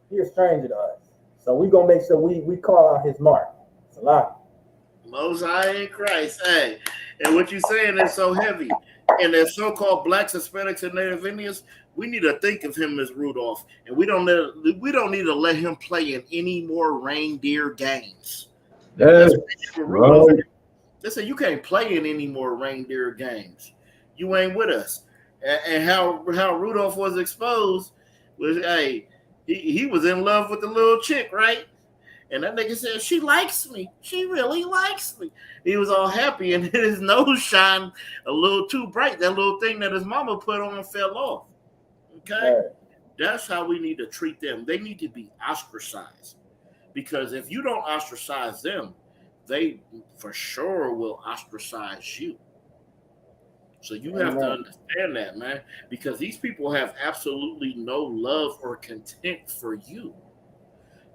He a stranger to us. So we gonna make sure we call out his mark. It's a lot. Most High in Christ. Hey, and what you saying is so heavy. And as so-called blacks, Hispanics, and Native Indians, we need to think of him as Rudolph, and we don't need to let him play in any more reindeer games. That's right. They said, you can't play in any more reindeer games. You ain't with us. And how Rudolph was exposed was, hey, he was in love with the little chick, right? And that nigga said, she likes me. She really likes me. He was all happy, and his nose shined a little too bright. That little thing that his mama put on fell off. Okay? Right. That's how we need to treat them. They need to be ostracized. Because if you don't ostracize them, they for sure will ostracize you. So you have to understand that, man. Because these people have absolutely no love or content for you.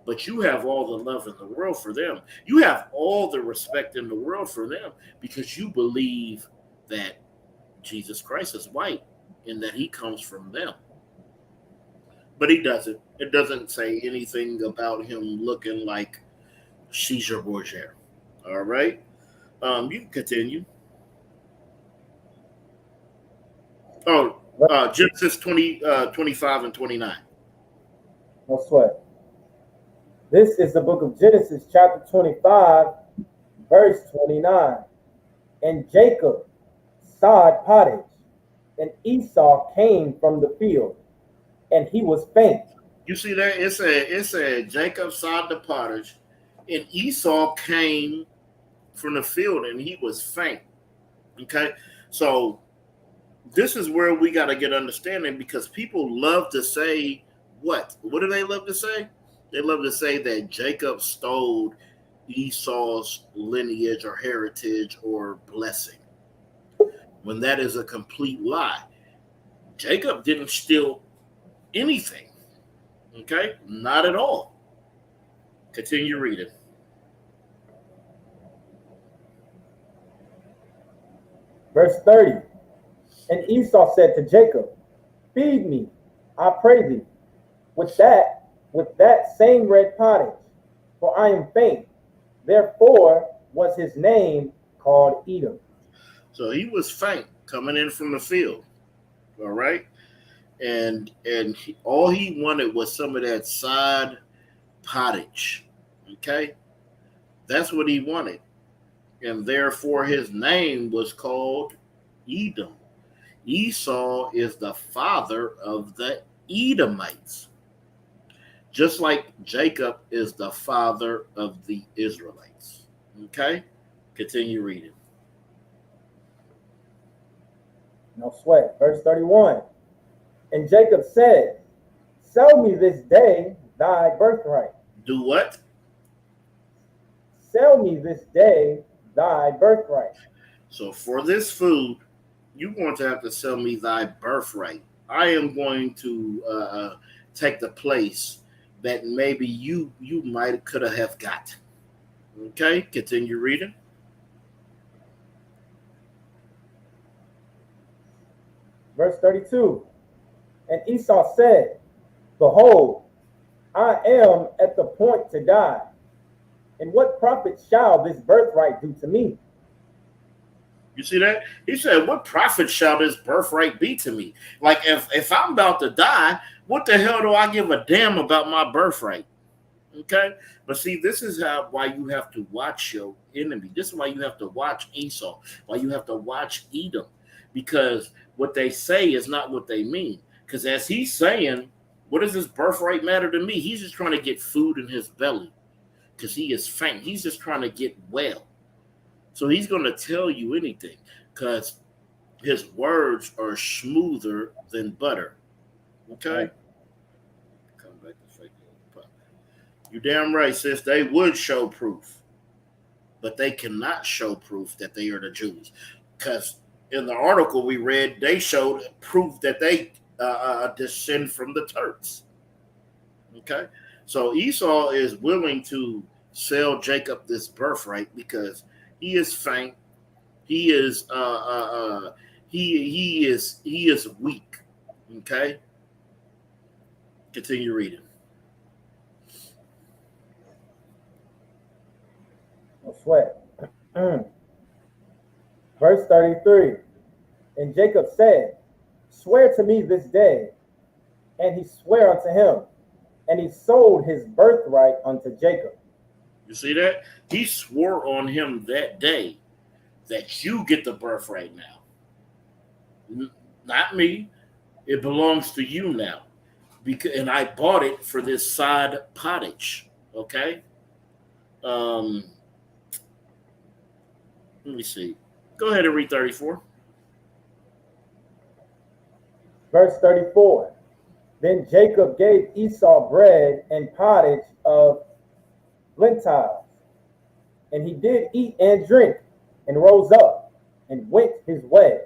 But you have all the love in the world for them. You have all the respect in the world for them because you believe that Jesus Christ is white and that he comes from them. But he doesn't. It doesn't say anything about him looking like Caesar Borgia. All right? You can continue. Oh, Genesis 25 and 29. No sweat. This is the book of Genesis, chapter 25, verse 29. And Jacob sowed pottage, and Esau came from the field, and he was faint. You see that? It said Jacob sowed the pottage, and Esau came from the field, and he was faint. Okay? So this is where we got to get understanding, because people love to say what? What do they love to say? They love to say that Jacob stole Esau's lineage or heritage or blessing, when that is a complete lie. Jacob didn't steal anything. Okay? Not at all. Continue reading. Verse 30. And Esau said to Jacob, feed me, I pray thee, with that same red pottage, for I am faint. Therefore was his name called Edom. So he was faint coming in from the field. All right? And all he wanted was some of that side pottage. Okay? That's what he wanted. And therefore his name was called Edom. Esau is the father of the Edomites. Just like Jacob is the father of the Israelites. Okay? Continue reading. No sweat. Verse 31. And Jacob said, sell me this day thy birthright. Do what? Sell me this day thy birthright. So for this food, you're going to have to sell me thy birthright. I am going to take the place that maybe you could have got. Okay, continue reading. Verse 32. And Esau said, behold, I am at the point to die. And what profit shall this birthright do to me? You see that? He said, what profit shall this birthright be to me? Like, if I'm about to die, what the hell do I give a damn about my birthright? Okay? But see, this is why you have to watch your enemy. This is why you have to watch Esau, why you have to watch Edom. Because what they say is not what they mean. Because as he's saying, what does this birthright matter to me? He's just trying to get food in his belly because he is faint. He's just trying to get well. So he's going to tell you anything because his words are smoother than butter. Okay? Come back to fake it. You're damn right, sis. They would show proof, but they cannot show proof that they are the Jews. Because in the article we read, they showed proof that they descend from the Turks. Okay? So Esau is willing to sell Jacob this birthright because he is faint. He is he is weak. Okay? Continue reading. No sweat. Verse 33. And Jacob said, swear to me this day. And he sware unto him. And he sold his birthright unto Jacob. You see that? He swore on him that day. that you get the birthright now. Not me. It belongs to you now. And I bought it for this side pottage. Okay. Let me see. Go ahead and read 34. Verse 34. Then Jacob gave Esau bread and pottage of lentiles, and he did eat and drink, and rose up, and went his way.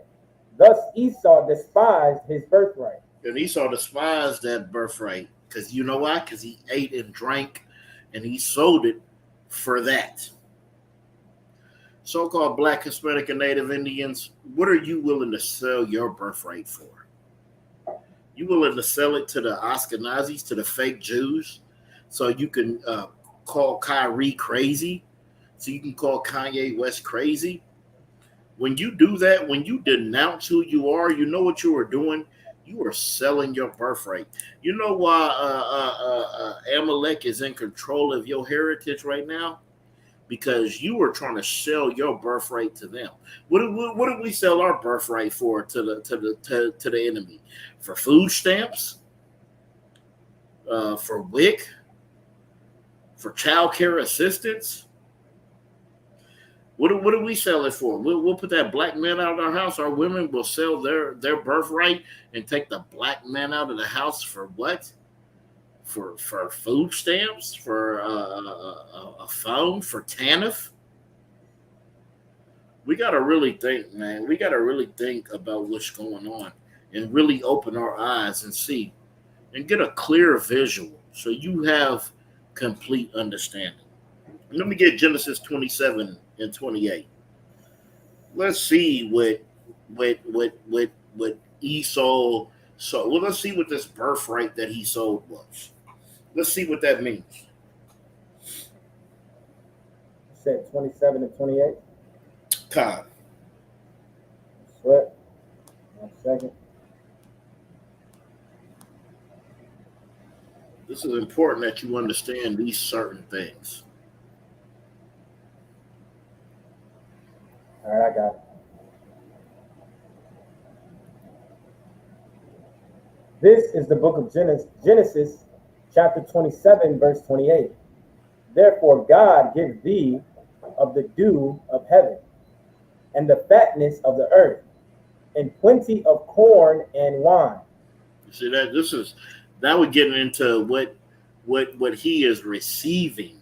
Thus Esau despised his birthright. And Esau despised that birthright. Because you know why? Because he ate and drank, and he sold it for that. So-called Black, Hispanic, and Native Indians, what are you willing to sell your birthright for? You willing to sell it to the Ashkenazis, to the fake Jews, so you can call Kyrie crazy, so you can call Kanye West crazy? When you do that, when you denounce who you are, you know what you are doing? You are selling your birthright. You know why Amalek is in control of your heritage right now? Because you are trying to sell your birthright to them. What do we sell our birthright for to the enemy? For food stamps, for WIC, for child care assistance. What do we sell it for? We'll put that black man out of our house. Our women will sell their birthright and take the black man out of the house for what? For food stamps, for a phone, for TANF. We got to really think, man. We got to really think about what's going on and really open our eyes and see and get a clear visual so you have complete understanding. Let me get Genesis 27 and 28. Let's see what Esau sold. Well, let's see what this birthright that he sold was. Let's see what that means. You said 27 and 28? Time. Sweat. 1 second. This is important that you understand these certain things. All right, I got it. This is the book of Genesis, chapter 27, verse 28. Therefore God give thee of the dew of heaven, and the fatness of the earth, and plenty of corn and wine. You see that? That would get into what he is receiving.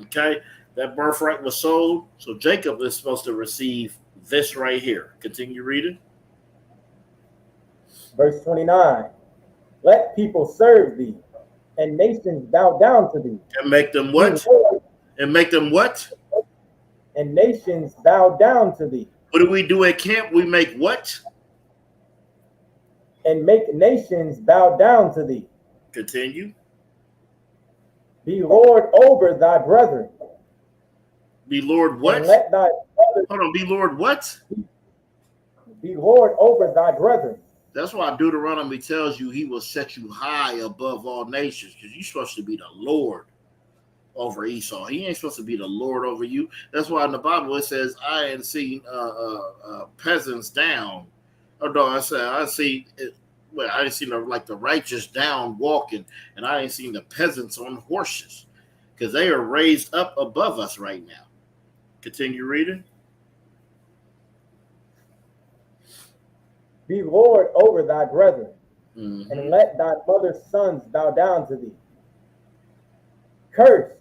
Okay? That birthright was sold, so Jacob is supposed to receive this right here. Continue reading. Verse 29. Let people serve thee, and nations bow down to thee. And make them what? And make them what? And nations bow down to thee. What do we do at camp? We make what? And make nations bow down to thee. Continue. Be Lord over thy brethren. Be Lord what? And let thy brothers Hold on. Be Lord what? be Lord over thy brethren. That's why Deuteronomy tells you he will set you high above all nations, because you're supposed to be the Lord over Esau. He ain't supposed to be the Lord over you. That's why in the Bible it says, I ain't seen peasants down. Oh no, I didn't see the righteous down walking, and I ain't seen the peasants on horses, because they are raised up above us right now. Continue reading. Be Lord over thy brethren, Mm-hmm. and let thy mother's sons bow down to thee. Cursed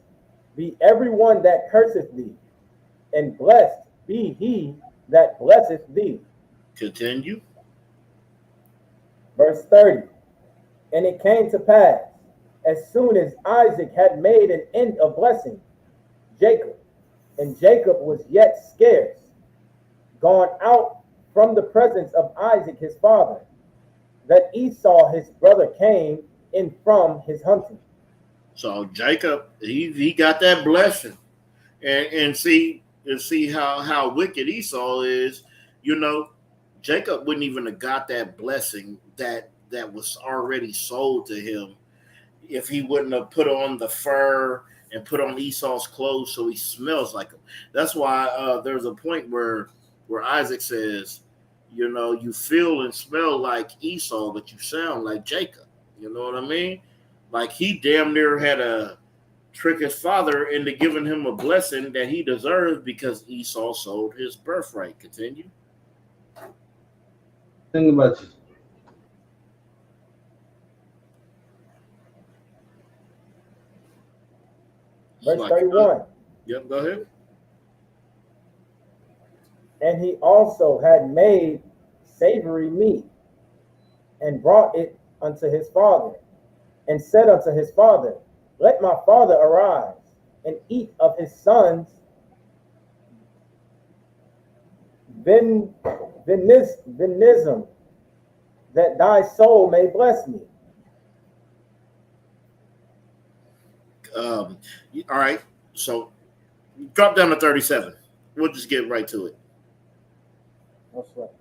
be everyone that curseth thee, and blessed be he that blesseth thee. Continue. Verse 30. And it came to pass, as soon as Isaac had made an end of blessing Jacob, and Jacob was yet scarce, gone out from the presence of Isaac his father, that Esau his brother came in from his hunting. So Jacob, he got that blessing, and see how wicked Esau is. You know, Jacob wouldn't even have got that blessing that was already sold to him if he wouldn't have put on the fur and put on Esau's clothes so he smells like him. That's why there's a point where where Isaac says, you know, you feel and smell like Esau, but you sound like Jacob. You know what I mean? Like he damn near had to trick his father into giving him a blessing that he deserved because Esau sold his birthright. Continue. Think about you. Verse Like, 31. Yep, go ahead. And he also had made savory meat and brought it unto his father, and said unto his father, let my father arise and eat of his son's venism, that thy soul may bless me. All right. So drop down to 37. We'll just get right to it. No sweat.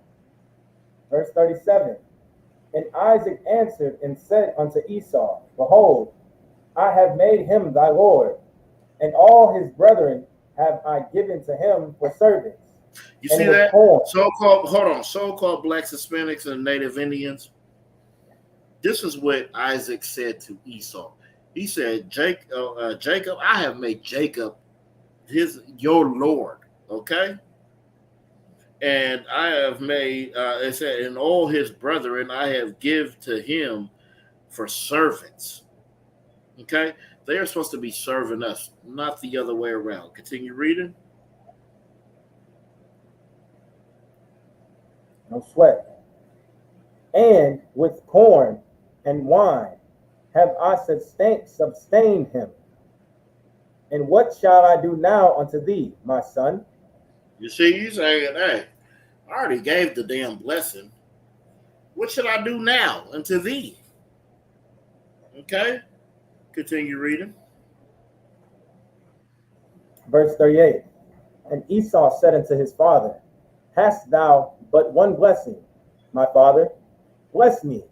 Verse 37. And Isaac answered and said unto Esau, behold, I have made him thy lord, and all his brethren have I given to him for servants. You And see it was that? corn. So-called blacks, Hispanics, and Native Indians. This is what Isaac said to Esau. He said, Jacob, I have made Jacob your Lord. Okay? And I have made, it said, and all his brethren I have give to him for servants. Okay? They are supposed to be serving us, not the other way around. Continue reading. No sweat. And with corn and wine have I sustained him. And what shall I do now unto thee, my son? You see, you saying, hey, I already gave the damn blessing. What should I do now unto thee? Okay? Continue reading. Verse 38. And Esau said unto his father, hast thou but one blessing, my father? Bless me,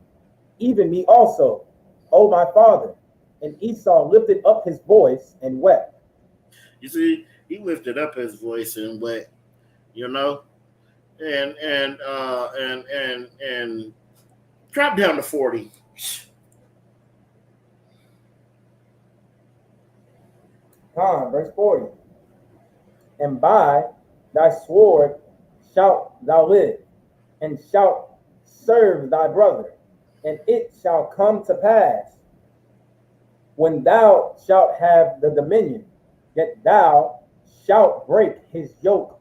even me also, O my father. And Esau lifted up his voice and wept. You see, he lifted up his voice and wept, you know, and drop down to 40. Verse 40. And by thy sword shalt thou live, and shalt serve thy brother. And it shall come to pass, when thou shalt have the dominion, that thou shalt break his yoke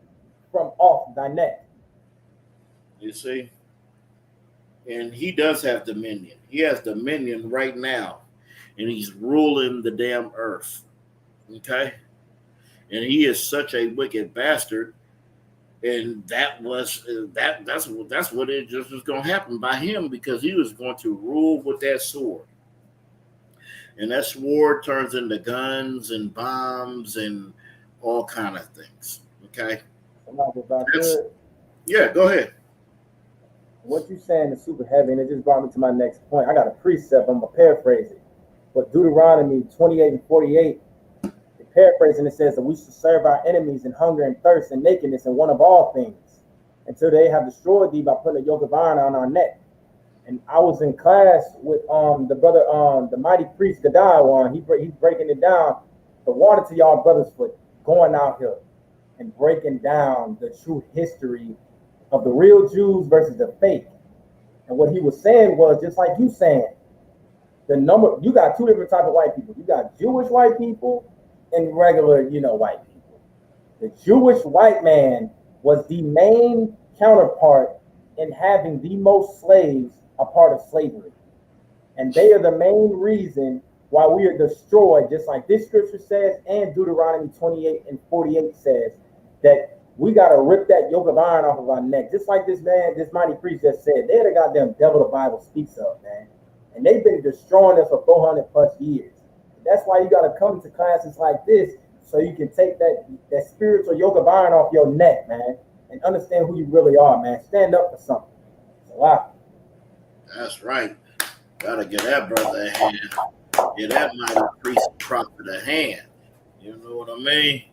from off thy neck. You see? And he does have dominion. He has dominion right now. And he's ruling the damn earth. Okay? And he is such a wicked bastard. And that's what it just was going to happen by him, because he was going to rule with that sword. And that sword turns into guns and bombs and all kind of things. Okay? Yeah, go ahead. What you saying is super heavy, and it just brought me to my next point. I got a precept, I'm going to paraphrase it. But Deuteronomy 28 and 48, paraphrasing, it says that we should serve our enemies in hunger and thirst and nakedness and want of all things, until they have destroyed thee by putting a yoke of iron on our neck. And I was in class with the brother, the mighty priest Gadiah. He's breaking it down, the water to y'all brothers' foot, going out here and breaking down the true history of the real Jews versus the fake. And what he was saying was, just like you saying, you got two different types of white people. You got Jewish white people and regular, white people. The Jewish white man was the main counterpart in having the most slaves a part of slavery. And they are the main reason why we are destroyed, just like this scripture says, and Deuteronomy 28 and 48 says, that we got to rip that yoke of iron off of our neck. Just like this mighty priest just said, they're the goddamn devil the Bible speaks of, man. And they've been destroying us for 400 plus years. That's why you got to come to classes like this, so you can take that spiritual yoke of iron off your neck, man, and understand who you really are, man. Stand up for something. It's a lot. That's right. Gotta get that brother a hand. Get that mighty priest prophet a hand. You know what I mean?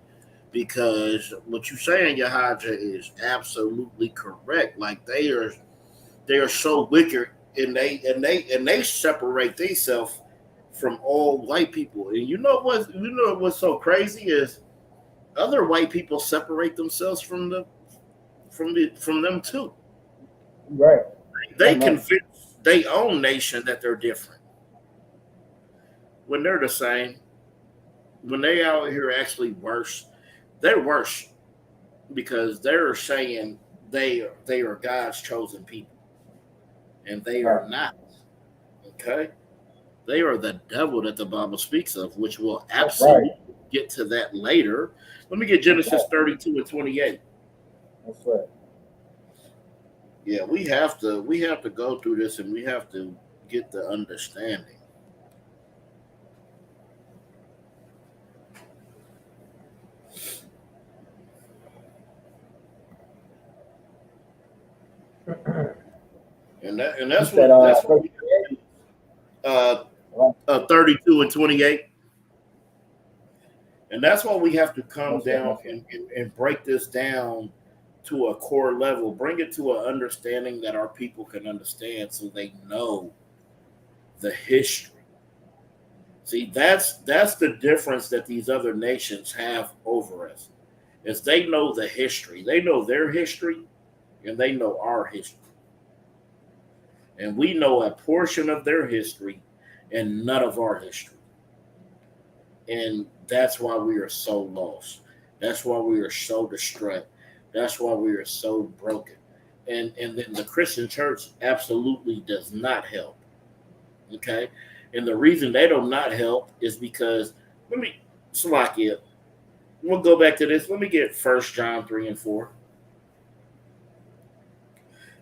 because what you're saying, Yahaja, is absolutely correct. Like they are so wicked, and they separate themselves from all white people. And you know what's so crazy is other white people separate themselves from them too. Right. They Right. convince their own nation that they're different when they're the same. When they out here actually worse, they're worse because they're saying they are God's chosen people, and they Right. are not. Okay, they are the devil that the Bible speaks of, which we'll That's right. absolutely get to that later. Let me get That's Genesis right. 32 and 28. That's right. Yeah, we have to go through this, and we have to get the understanding. And You that's said what verse we 28. uh, Right. 32 and 28. And that's why we have to come That's right. down and break this down to a core level, bring it to an understanding that our people can understand so they know the history. See, that's the difference that these other nations have over us. Is they know the history. They know their history and they know our history. And we know a portion of their history and none of our history. And that's why we are so lost. That's why we are so distraught. That's why we are so broken. And then the Christian church absolutely does not help. Okay? And the reason they do not help is because let me Slovakia. We'll go back to this. Let me get 1 John 3 and 4.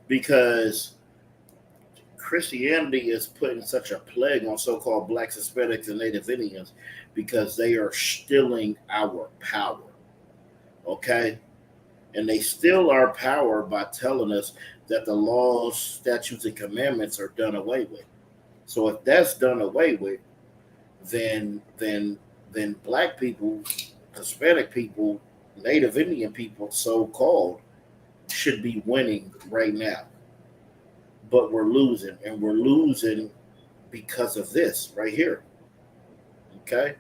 Because Christianity is putting such a plague on so-called blacks, Hispanics, and Native Indians because they are stealing our power. Okay? And they steal our power by telling us that the laws, statutes, and commandments are done away with. So if that's done away with, then black people, Hispanic people, Native Indian people, so-called, should be winning right now. But we're losing, and we're losing because of this right here. Okay?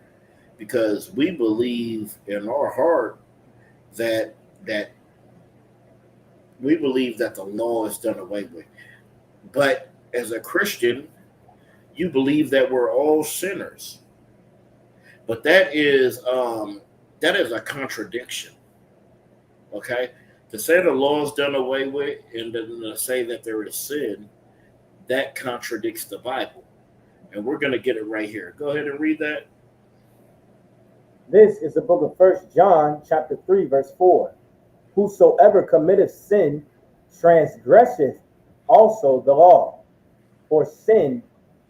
Because we believe in our heart that that we believe that the law is done away with. But as a Christian, you believe that we're all sinners. But that is a contradiction. Okay? To say the law is done away with and then to say that there is sin, that contradicts the Bible. And we're going to get it right here. Go ahead and read that. This is the book of 1 John, chapter 3, verse 4. Whosoever committeth sin transgresseth also the law, for sin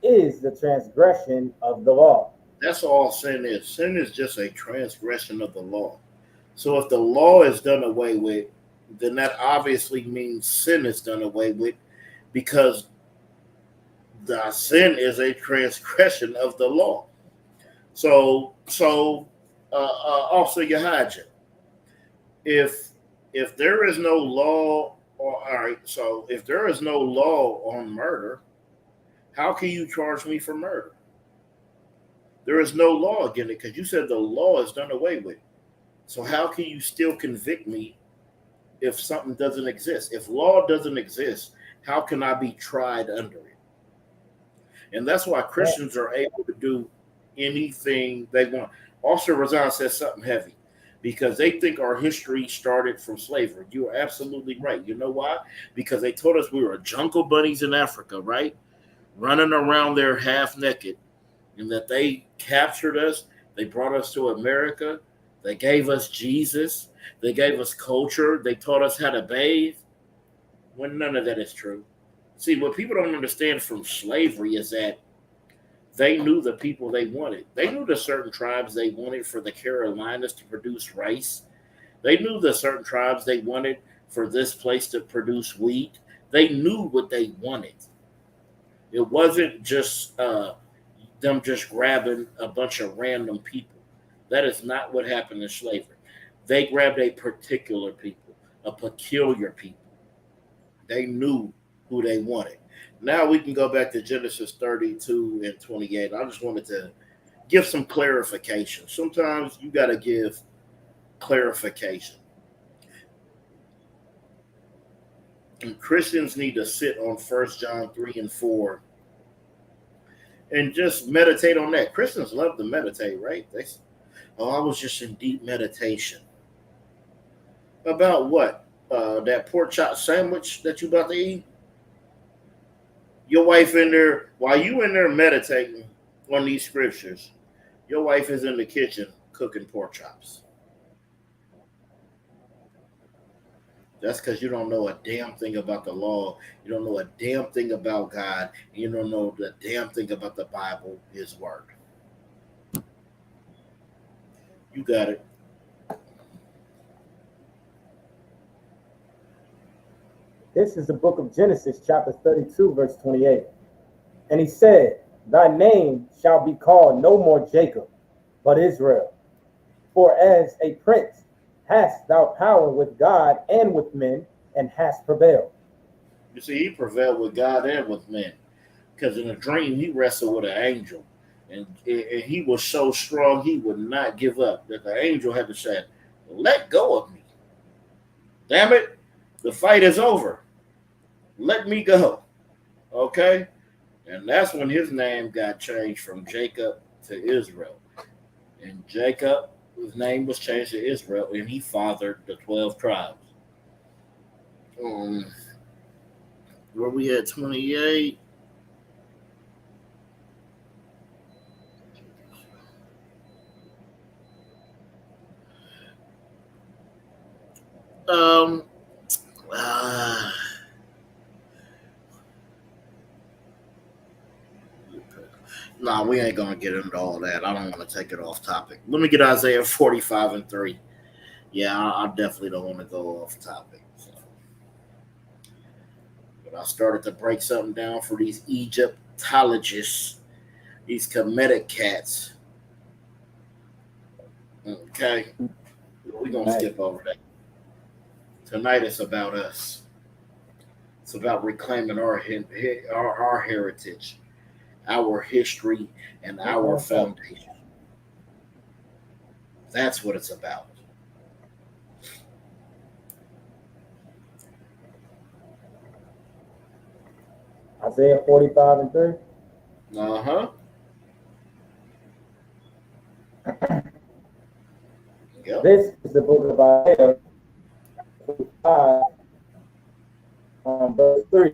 is the transgression of the law. That's all sin is. Sin is just a transgression of the law. So if the law is done away with, then that obviously means sin is done away with because the sin is a transgression of the law. Also Yahaja, if there is no law, or all right, so if there is no law on murder, how can you charge me for murder? There is no law against it because you said the law is done away with. So how can you still convict me if something doesn't exist? If law doesn't exist, how can I be tried under it? And that's why Christians are able to do anything they want. Officer Razan says something heavy because they think our history started from slavery. You are absolutely right. You know why? Because they told us we were jungle bunnies in Africa, right? Running around there half naked, and that they captured us. They brought us to America. They gave us Jesus. They gave us culture. They taught us how to bathe. When none of that is true. See, what people don't understand from slavery is that they knew the people they wanted. They knew the certain tribes they wanted for the Carolinas to produce rice. They knew the certain tribes they wanted for this place to produce wheat. They knew what they wanted. It wasn't just them just grabbing a bunch of random people. That is not what happened in slavery. They grabbed a particular people, a peculiar people. They knew who they wanted. Now we can go back to Genesis 32 and 28. I just wanted to give some clarification. Sometimes you got to give clarification. And Christians need to sit on 1 John 3 and 4 and just meditate on that. Christians love to meditate, right? I was just in deep meditation. About what? That pork chop sandwich that you about to eat? Your wife in there, while you in there meditating on these scriptures, your wife is in the kitchen cooking pork chops. That's because you don't know a damn thing about the law. You don't know a damn thing about God. And you don't know the damn thing about the Bible, His Word. You got it. This is the book of Genesis, chapter 32, verse 28. And he said, thy name shall be called no more Jacob, but Israel. For as a prince hast thou power with God and with men, and hast prevailed. You see, he prevailed with God and with men. Because in a dream, he wrestled with an angel. And he was so strong, he would not give up. That the angel had to say, let go of me. Damn it, the fight is over. Let me go. Okay? And that's when his name got changed from Jacob to Israel. And Jacob, his name was changed to Israel, and he fathered the 12 tribes. Where we had 28. Nah, we ain't gonna get into all that. I don't want to take it off topic. Let me get Isaiah 45 and 3. Yeah, I definitely don't want to go off topic. So. But I started to break something down for these Egyptologists, these Kemetic cats. Okay, we're gonna skip over that. Tonight it's about us. It's about reclaiming our heritage, our history, and our foundation. That's what it's about. Isaiah 45 and 3. Uh-huh. Yep. This is the book of Isaiah 45, verse 3.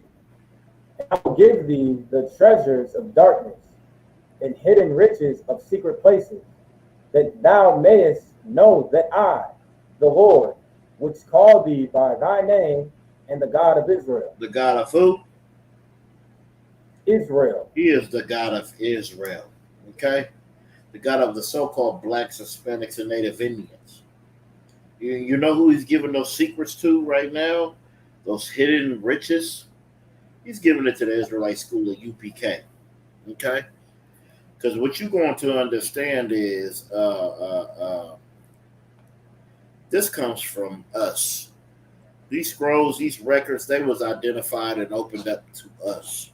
I will give thee the treasures of darkness and hidden riches of secret places, that thou mayest know that I, the Lord, which called thee by thy name, and the God of Israel. The God of who? Israel. He is the God of Israel. Okay? The God of the so-called blacks, Hispanics, and Native Indians. You know who he's giving those secrets to right now? Those hidden riches? He's giving it to the Israelite school at UPK. Okay? Because what you're going to understand is this comes from us. These scrolls, these records, they was identified and opened up to us.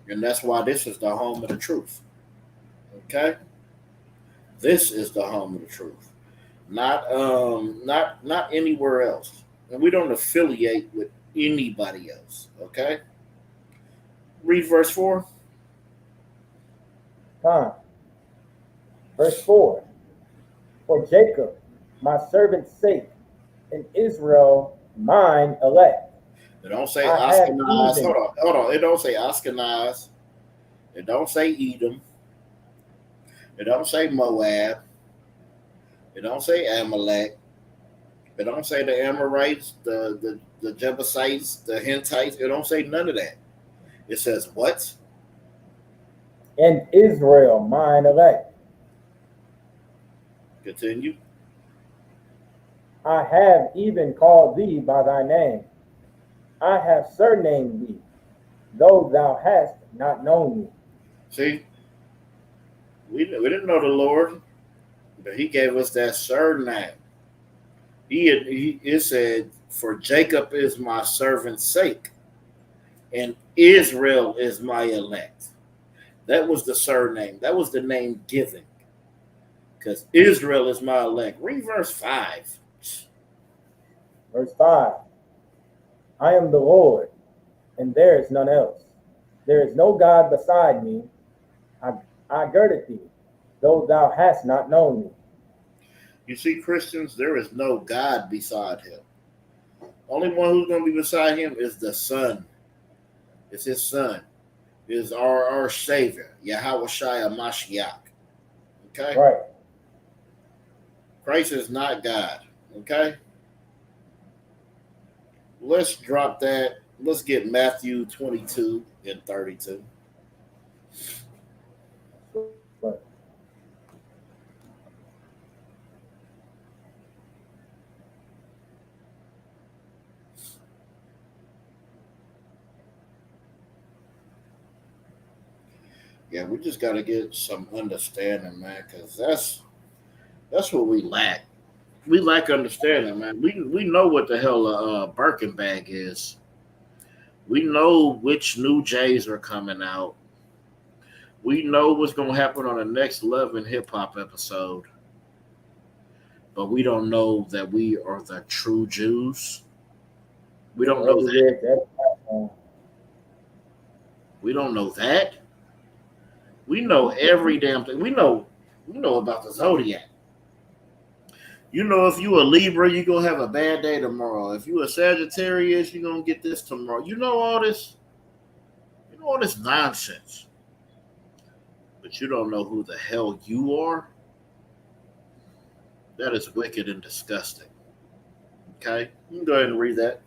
And that's why this is the home of the truth. Okay? This is the home of the truth. Not anywhere else. And we don't affiliate with anybody else. Okay? Read verse 4. Fine. Verse 4. For Jacob, my servant's sake, and Israel, mine elect. It don't say I have Ashkenaz. Edom. Hold on. It don't say Ashkenaz. It don't say Edom. It don't say Moab. It don't say Amalek. It don't say the Amorites, the Jebusites, the Hittites. It don't say none of that. It says what? And Israel, mine elect. Continue. I have even called thee by thy name. I have surnamed thee, though thou hast not known me. See? We didn't know the Lord. But he gave us that surname. It said, "For Jacob is my servant's sake, and Israel is my elect." That was the surname. That was the name given. Because Israel is my elect. Read verse 5. Verse 5. I am the Lord, and there is none else. There is no God beside me. I girded thee, though thou hast not known me. You see, Christians, there is no God beside him. Only one who's going to be beside him is the Son. It's his Son. Is our Savior, Yahweh Shai Mashiach. Okay? Right. Christ is not God. Okay? Let's drop that. Let's get Matthew 22 and 32. Right. Yeah, we just got to get some understanding, man, because that's what we lack. We lack understanding, man. We know what the hell a Birkin bag is. We know which new J's are coming out. We know what's going to happen on the next Love and Hip Hop episode. But we don't know that we are the true Jews. We don't know that. We don't know that. We know every damn thing. We know about the zodiac. You know, if you a Libra, you're going to have a bad day tomorrow. If you a Sagittarius, you're going to get this tomorrow. You know all this. You know all this nonsense. But you don't know who the hell you are. That is wicked and disgusting. Okay? You can go ahead and read that.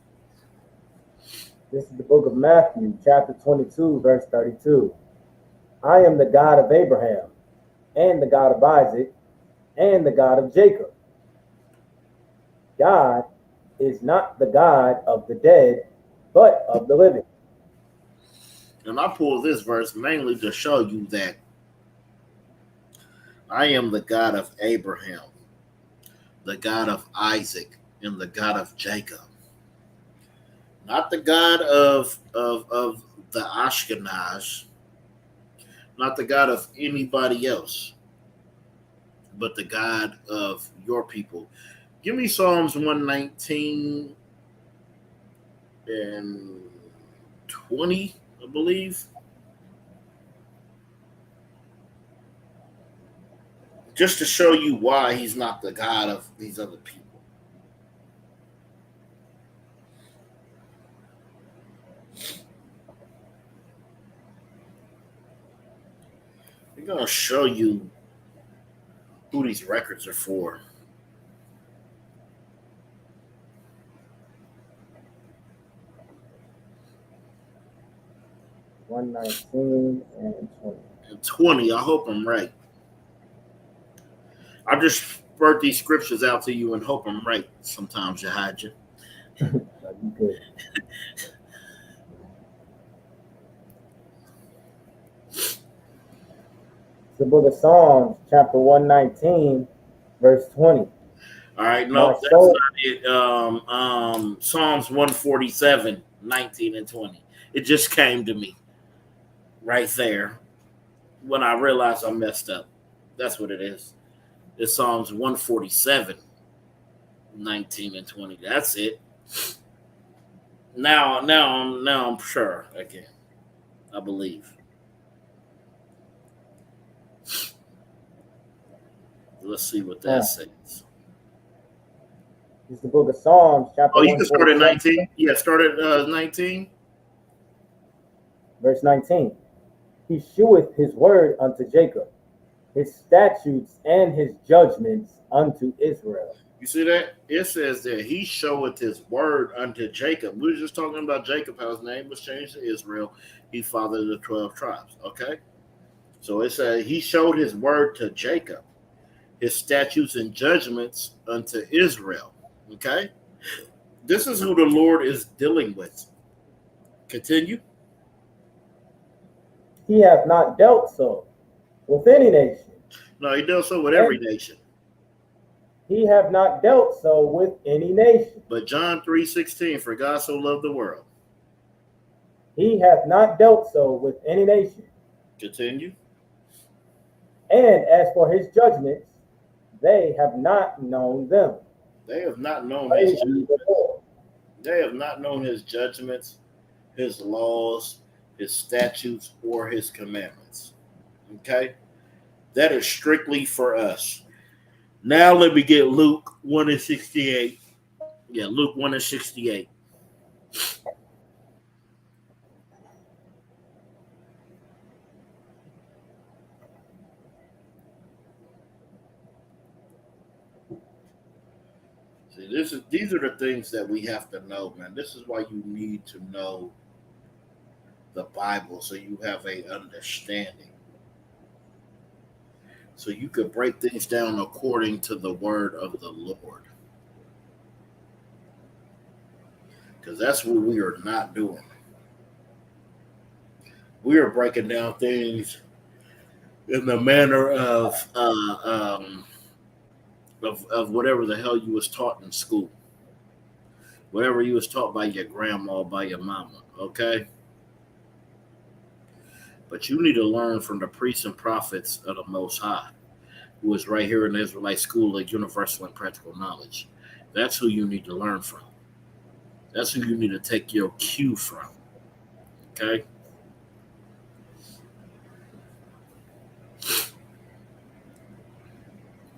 This is the book of Matthew, chapter 22, verse 32. I am the God of Abraham, and the God of Isaac, and the God of Jacob. God is not the God of the dead, but of the living. And I pull this verse mainly to show you that I am the God of Abraham, the God of Isaac, and the God of Jacob. Not the God of the Ashkenazi, not the God of anybody else, but the God of your people. Give me Psalms 119 and 20, I believe. Just to show you why he's not the God of these other people. I'm going to show you who these records are for. One 19 and 20. And 20, I hope I'm right. I just spurt these scriptures out to you and hope I'm right sometimes, Yahajah. You good. The book of Psalms, chapter 119, verse 20. All right, no, that's not it. Psalms 147, 19 and 20. It just came to me right there when I realized I messed up. That's what it is. It's Psalms 147, 19 and 20. That's it. Now I'm sure again. I believe. Let's see what that says. It's the book of Psalms, chapter 147. Oh, you can start at 19. Yeah, start at 19. Verse 19. He sheweth his word unto Jacob, his statutes and his judgments unto Israel. You see that? It says that he showeth his word unto Jacob. We were just talking about Jacob, how his name was changed to Israel. He fathered the 12 tribes. Okay? So it says he showed his word to Jacob, his statutes and judgments unto Israel. Okay? This is who the Lord is dealing with. Continue. He hath not dealt so with any nation. No, he dealt so with every nation. He have not dealt so with any nation. But John 3:16, for God so loved the world. He hath not dealt so with any nation. Continue. And as for his judgments, they have not known them. They have not known Praise his ye the Lord. They have not known his judgments, his laws, his statutes, or his commandments. Okay? That is strictly for us. Now let me get Luke 1 and 68. Yeah, Luke 1 and 68. See, these are the things that we have to know, man. This is why you need to know the Bible so you have a understanding. So you could break things down according to the word of the Lord. Because that's what we are not doing. We are breaking down things in the manner of whatever the hell you was taught in school, whatever you was taught by your grandma or by your mama. Okay, but you need to learn from the priests and prophets of the Most High, who is right here in the Israelite School of Universal and Practical Knowledge. That's who you need to learn from. That's who you need to take your cue from. Okay.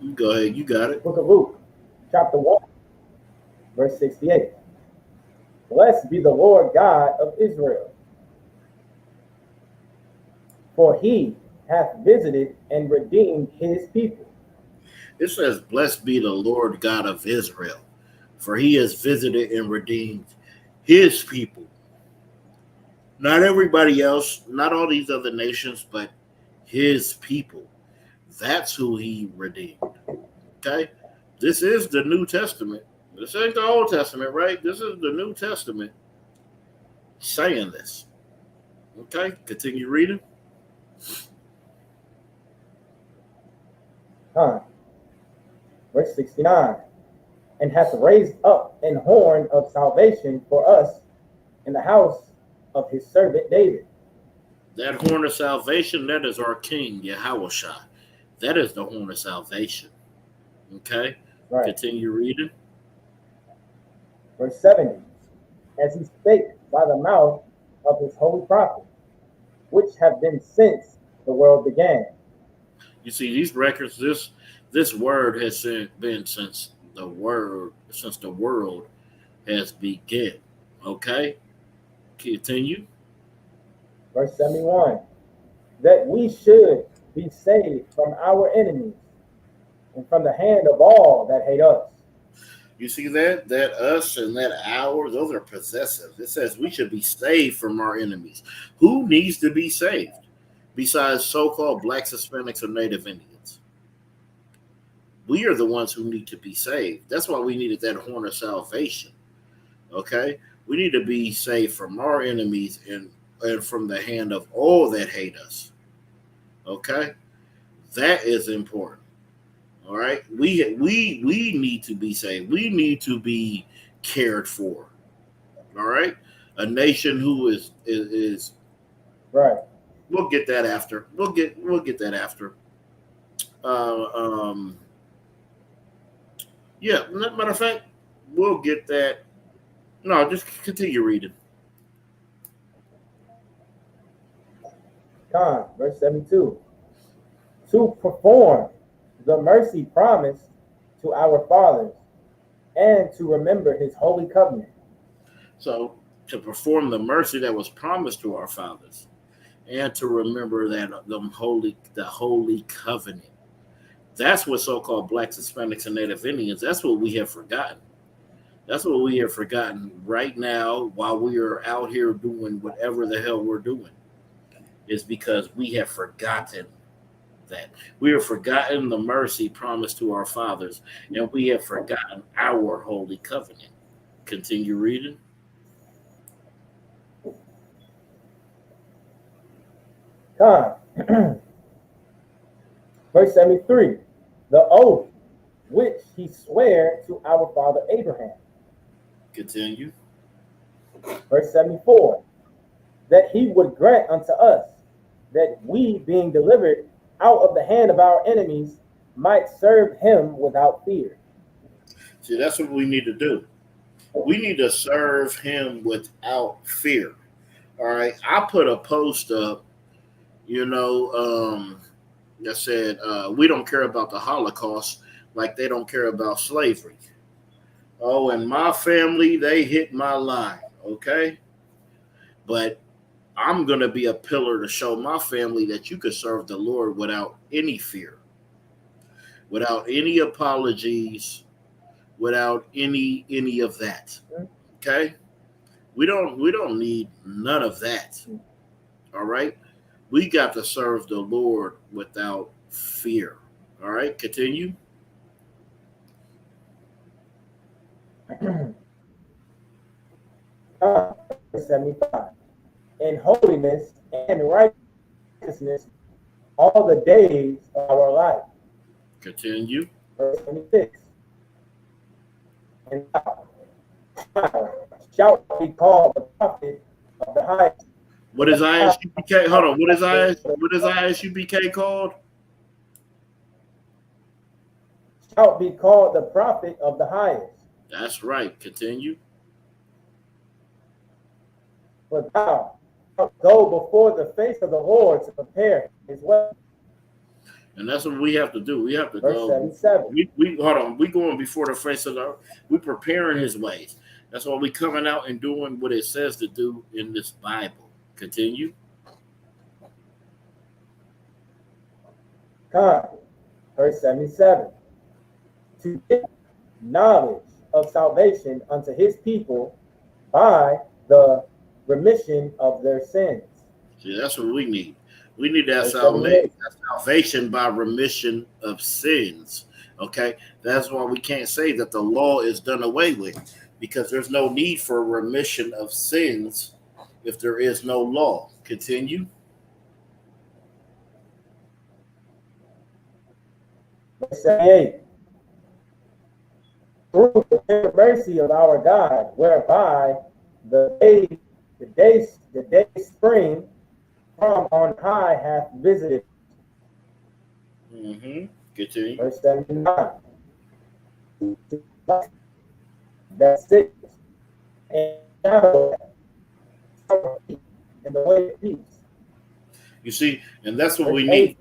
You go ahead. You got it. Book of Luke, chapter 1, verse 68. Blessed be the Lord God of Israel, for he hath visited and redeemed his people. It says, blessed be the Lord God of Israel, for he has visited and redeemed his people. Not everybody else, not all these other nations, but his people. That's who he redeemed. Okay? This is the New Testament. This ain't the Old Testament, right? This is the New Testament saying this. Okay? Continue reading. Verse 69. And hath raised up an horn of salvation for us in the house of his servant David. That horn of salvation, that is our King, Yahushua. That is the horn of salvation. Okay? Right. Continue reading. Verse 70. As he spake by the mouth of his holy prophets, which have been since the world began. You see, these records, this word has been since the world has begun. Okay? Continue. Verse 71. That we should be saved from our enemies and from the hand of all that hate us. You see that? That us and that our, those are possessive. It says we should be saved from our enemies. Who needs to be saved besides so-called blacks, Hispanics, or Native Indians? We are the ones who need to be saved. That's why we needed that horn of salvation. Okay? We need to be saved from our enemies and from the hand of all that hate us. Okay? That is important. All right? We need to be saved. We need to be cared for. All right? A nation who is right. We'll get that after. We'll get that after. Yeah, matter of fact, we'll get that. No, just continue reading. Verse 72. To perform the mercy promised to our fathers and to remember his holy covenant. So, to perform the mercy that was promised to our fathers and to remember that the holy covenant. That's what so-called blacks, Hispanics, and Native Indians, that's what we have forgotten. That's what we have forgotten right now while we are out here doing whatever the hell we're doing. Is because we have forgotten that. We have forgotten the mercy promised to our fathers, and we have forgotten our holy covenant. Continue reading. Verse 73. The oath which he sware to our father Abraham. Continue. Verse 74, that he would grant unto us that we, being delivered out of the hand of our enemies, might serve him without fear. See, that's what we need to do. We need to serve him without fear. All right. I put a post up, that said, we don't care about the Holocaust like they don't care about slavery. Oh, and my family, they hit my line. Okay. But I'm going to be a pillar to show my family that you could serve the Lord without any fear, without any apologies, without any of that. Okay? We don't need none of that. All right? We got to serve the Lord without fear. All right? Continue. Verse 75, in holiness and righteousness all the days of our life. Continue. Verse 76, and thou shalt be called the prophet of the highest. What is ISUPK? Hold on. What is ISUPK called? Shalt be called the prophet of the highest. That's right. Continue. For thou shalt go before the face of the Lord to prepare his way. And that's what we have to do. We have to Verse go. 77. We hold on. We going before the face of the. We preparing his ways. That's why we coming out and doing what it says to do in this Bible. Continue. Verse 77. To give knowledge of salvation unto his people by the remission of their sins. See, that's what we need. We need that Verse salvation by remission of sins. Okay, that's why we can't say that the law is done away with, because there's no need for remission of sins if there is no law. Continue. Verse 78. Through the tender mercy of our God, whereby the day spring from on high hath visited. Continue. Verse 79. That sits and shadow in the way of peace. You see, and that's what Verse we 80. need.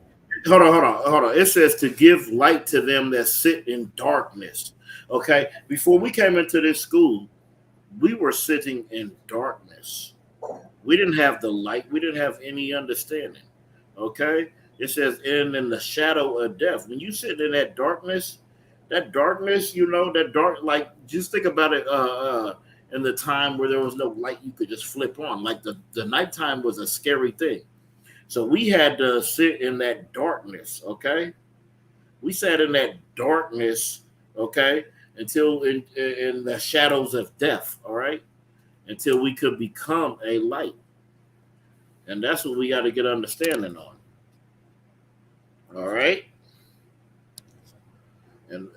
Hold on. It says to give light to them that sit in darkness. Okay. Before we came into this school, we were sitting in darkness. We didn't have the light. We didn't have any understanding. Okay. It says, and in the shadow of death. When you sit in that darkness, that dark, like, just think about it in the time where there was no light you could just flip on. Like the nighttime was a scary thing. So we had to sit in that darkness, okay? We sat in that darkness, okay, until in the shadows of death, all right? Until we could become a light. And that's what we got to get understanding on. All right? And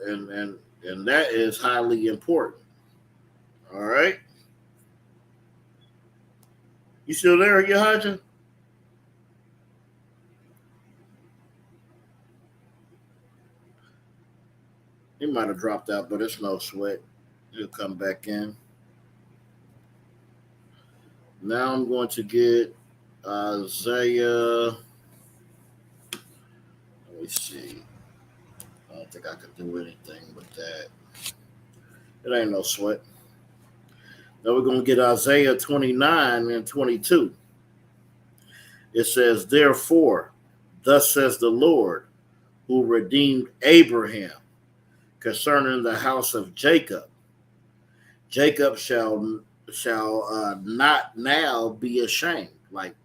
that is highly important. All right? You still there, Yahaja? He might have dropped out, but it's no sweat. He'll come back in. Now I'm going to get Isaiah. Let me see. I don't think I could do anything with that. It ain't no sweat. Now we're going to get Isaiah 29 and 22. It says, therefore, thus says the Lord, who redeemed Abraham concerning the house of Jacob. Jacob shall not now be ashamed. Like,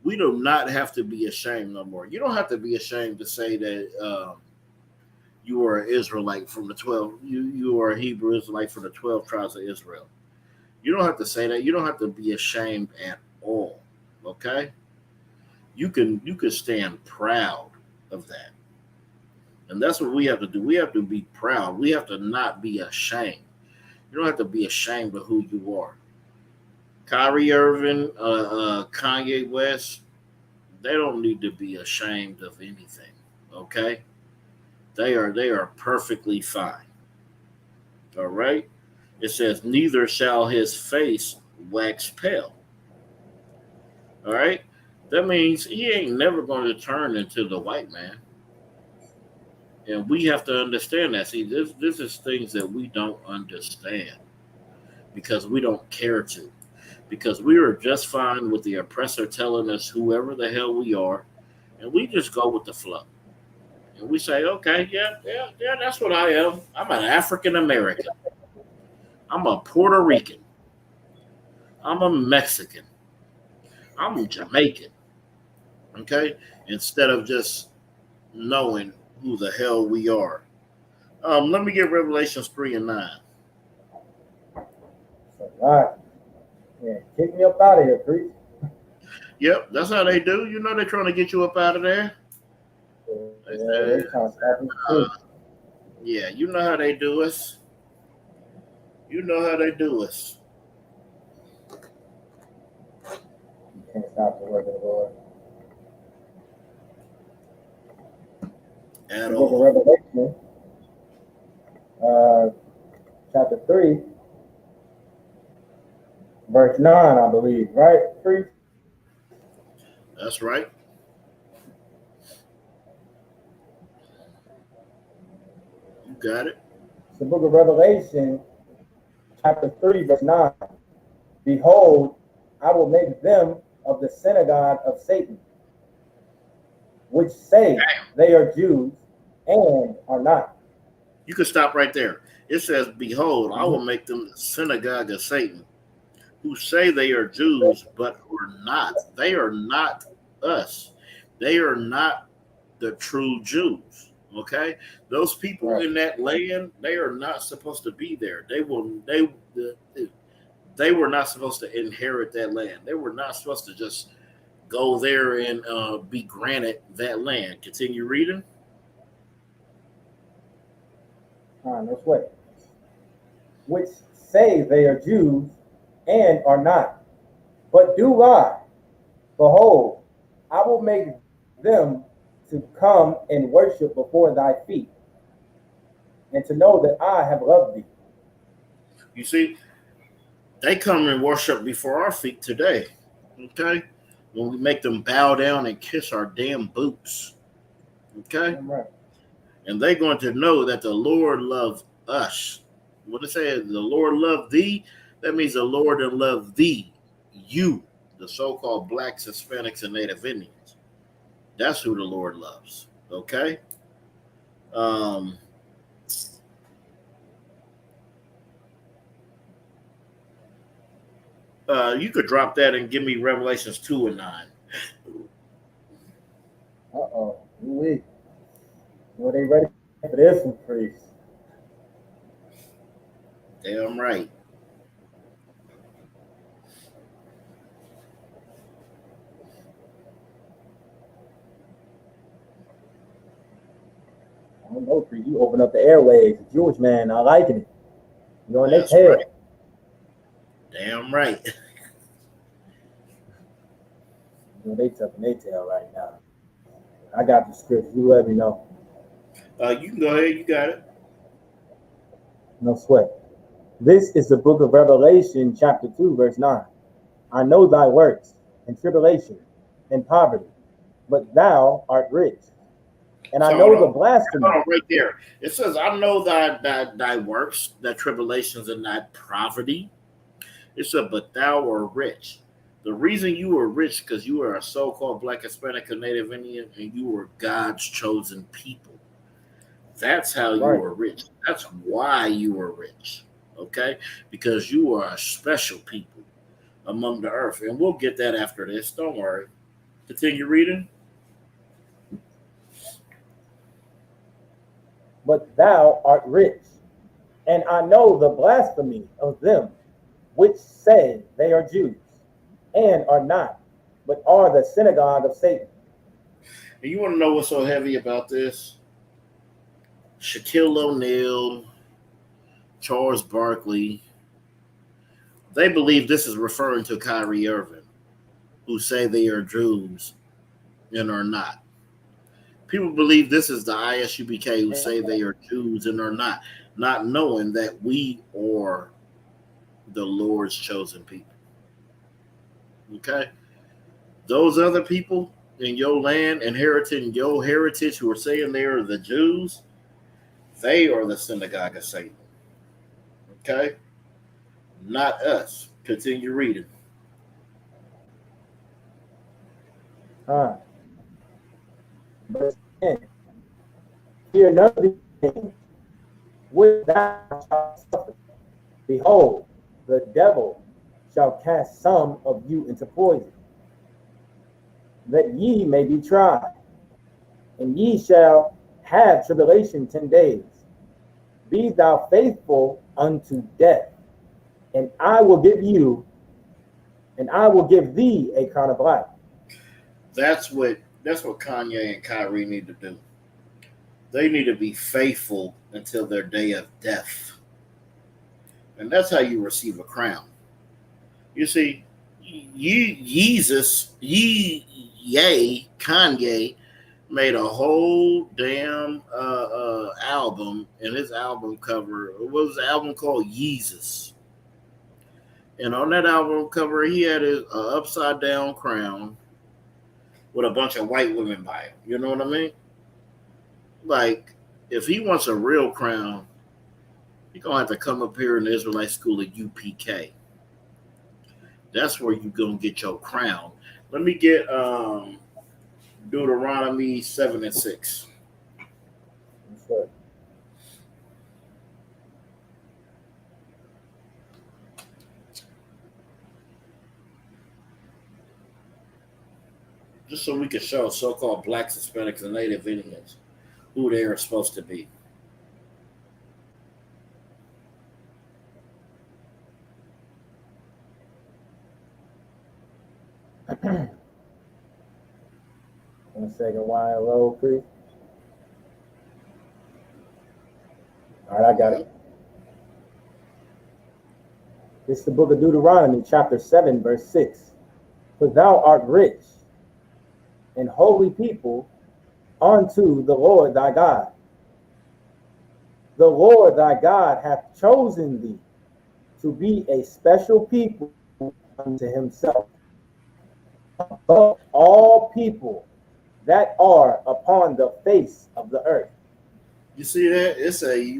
we do not have to be ashamed no more. You don't have to be ashamed to say that you are an Israelite from the 12. You are a Hebrew Israelite from the 12 tribes of Israel. You don't have to say that. You don't have to be ashamed at all. Okay? You can stand proud of that. And that's what we have to do. We have to be proud. We have to not be ashamed. You don't have to be ashamed of who you are. Kyrie Irving, Kanye West, they don't need to be ashamed of anything. Okay? They are perfectly fine. All right? It says, neither shall his face wax pale. All right? That means he ain't never going to turn into the white man. And we have to understand that. See, this is things that we don't understand because we don't care to. Because we are just fine with the oppressor telling us whoever the hell we are, and we just go with the flow. And we say, okay, yeah, that's what I am. I'm an African American. I'm a Puerto Rican. I'm a Mexican. I'm a Jamaican. Okay? Instead of just knowing who the hell we are. Let me get Revelations 3 and 9. So, all right. Yeah, kick me up out of here, preach. Yep, that's how they do. You know they're trying to get you up out of there. Yeah, they trying to stop me too. Yeah, you know how they do us. You know how they do us. You can't stop the work of the Lord. At The book of all. Revelation, chapter 3, verse 9, I believe, right? 3. That's right. You got it. It's the book of Revelation, chapter 3, verse 9. Behold, I will make them of the synagogue of Satan, which say they are Jews and are not. You can stop right there. It says, behold, I will make them the synagogue of Satan, who say they are Jews, but are not. They are not us. They are not the true Jews. Okay? Those people in that land, they are not supposed to be there. They were not supposed to inherit that land. They were not supposed to just go there and be granted that land. Continue reading. No sweat. Which say they are Jews and are not, but do lie. Behold, I will make them to come and worship before thy feet, and to know that I have loved thee. You see, they come and worship before our feet today. Okay? When we make them bow down and kiss our damn boots. Okay? Right. And they're going to know that the Lord loves us. What it says, the Lord loved thee, that means the Lord will love thee, you, the so-called blacks, Hispanics, and Native Indians. That's who the Lord loves. Okay? You could drop that and give me Revelations 2 and 9. Uh-oh. Well, they ready for this one, priest. Damn right. I don't know, priest. You open up the airways. The Jewish man not liking it. You on their That's tail. right. Damn right. You know, they tucking their tail right now. I got the scripts. You let me know. You can go ahead. You got it. No sweat. This is the book of Revelation, chapter 2, verse 9. I know thy works, and tribulation, and poverty, but thou art rich. And I know the blasphemy. Hold on, right there. It says, I know thy works, thy tribulations, and thy poverty. It said, but thou art rich. The reason you were rich because you were a so-called Black, Hispanic, or Native Indian, and you were God's chosen people. That's how you were rich. That's why you were rich. Okay? Because you are a special people among the earth. And we'll get that after this. Don't worry. Continue reading. But thou art rich, and I know the blasphemy of them which say they are Jews, and are not, but are the synagogue of Satan. And you want to know what's so heavy about this? Shaquille O'Neal, Charles Barkley, they believe this is referring to Kyrie Irving, who say they are Jews and are not. People believe this is the ISUPK who say they are Jews and are not knowing that we are the Lord's chosen people. Okay? Those other people in your land inheriting your heritage who are saying they are the Jews, they are the synagogue of Satan. Okay? Not us. Continue reading. Verse 10. Fear none of these things which thou shalt suffer. Behold, the devil shall cast some of you into poison, that ye may be tried, and ye shall have tribulation 10 days. Be thou faithful unto death, and I will give thee a crown of life. That's what Kanye and Kyrie need to do. They need to be faithful until their day of death. And that's how you receive a crown. You see, Kanye made a whole damn album, and his album cover, what was the album called? Yeezus. And on that album cover, he had his upside down crown with a bunch of white women by him. You know what I mean? Like, if he wants a real crown, you're going to have to come up here in the Israelite school at UPK. That's where you're going to get your crown. Let me get Deuteronomy 7 and 6. Sure. Just so we can show so-called blacks, Hispanics, and Native Indians who they are supposed to be. One second, YLO, please. All right, I got it. This is the book of Deuteronomy, chapter 7, verse 6. For thou art rich and holy people unto the Lord thy God. The Lord thy God hath chosen thee to be a special people unto himself, above all people that are upon the face of the earth. You see that?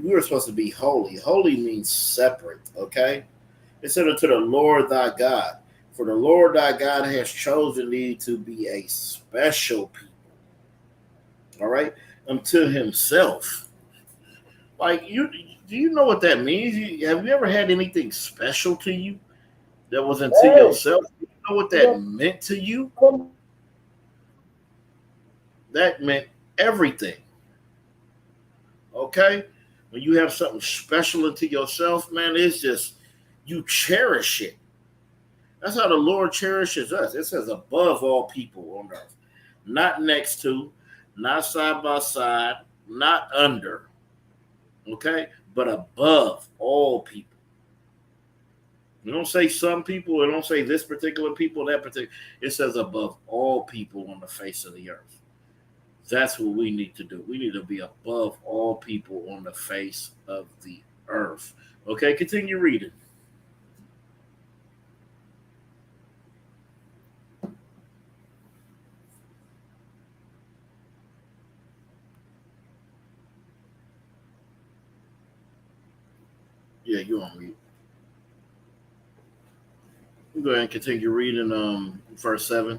We were supposed to be holy. Holy means separate, okay? It said unto the Lord thy God. For the Lord thy God has chosen thee to be a special people. All right? Unto himself. Like, do you know what that means? Have you ever had anything special to you that was unto yourself? Do you know what that meant to you? That meant everything. Okay? When you have something special into yourself, man, it's just, you cherish it. That's how the Lord cherishes us. It says above all people on earth. Not next to, not side by side, not under. Okay? But above all people. You don't say some people, it don't say this particular people, that particular. It says above all people on the face of the earth. That's what we need to do. We need to be above all people on the face of the earth. Okay, continue reading. Yeah, you're on mute. Go ahead and continue reading verse 7.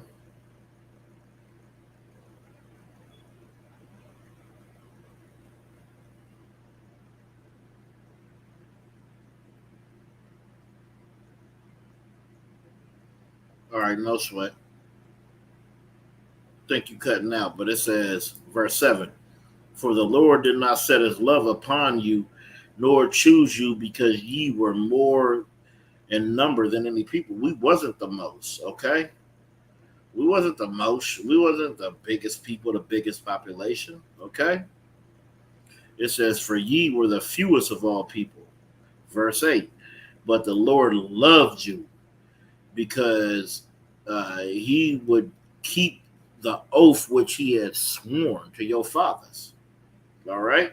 All right, no sweat. Think you cutting out, but it says, verse 7, for the Lord did not set his love upon you, nor choose you because ye were more in number than any people. We wasn't the most, okay? We wasn't the most. We wasn't the biggest people, the biggest population, okay? It says, "For ye were the fewest of all people." Verse 8. But the Lord loved you because he would keep the oath which he had sworn to your fathers. All right?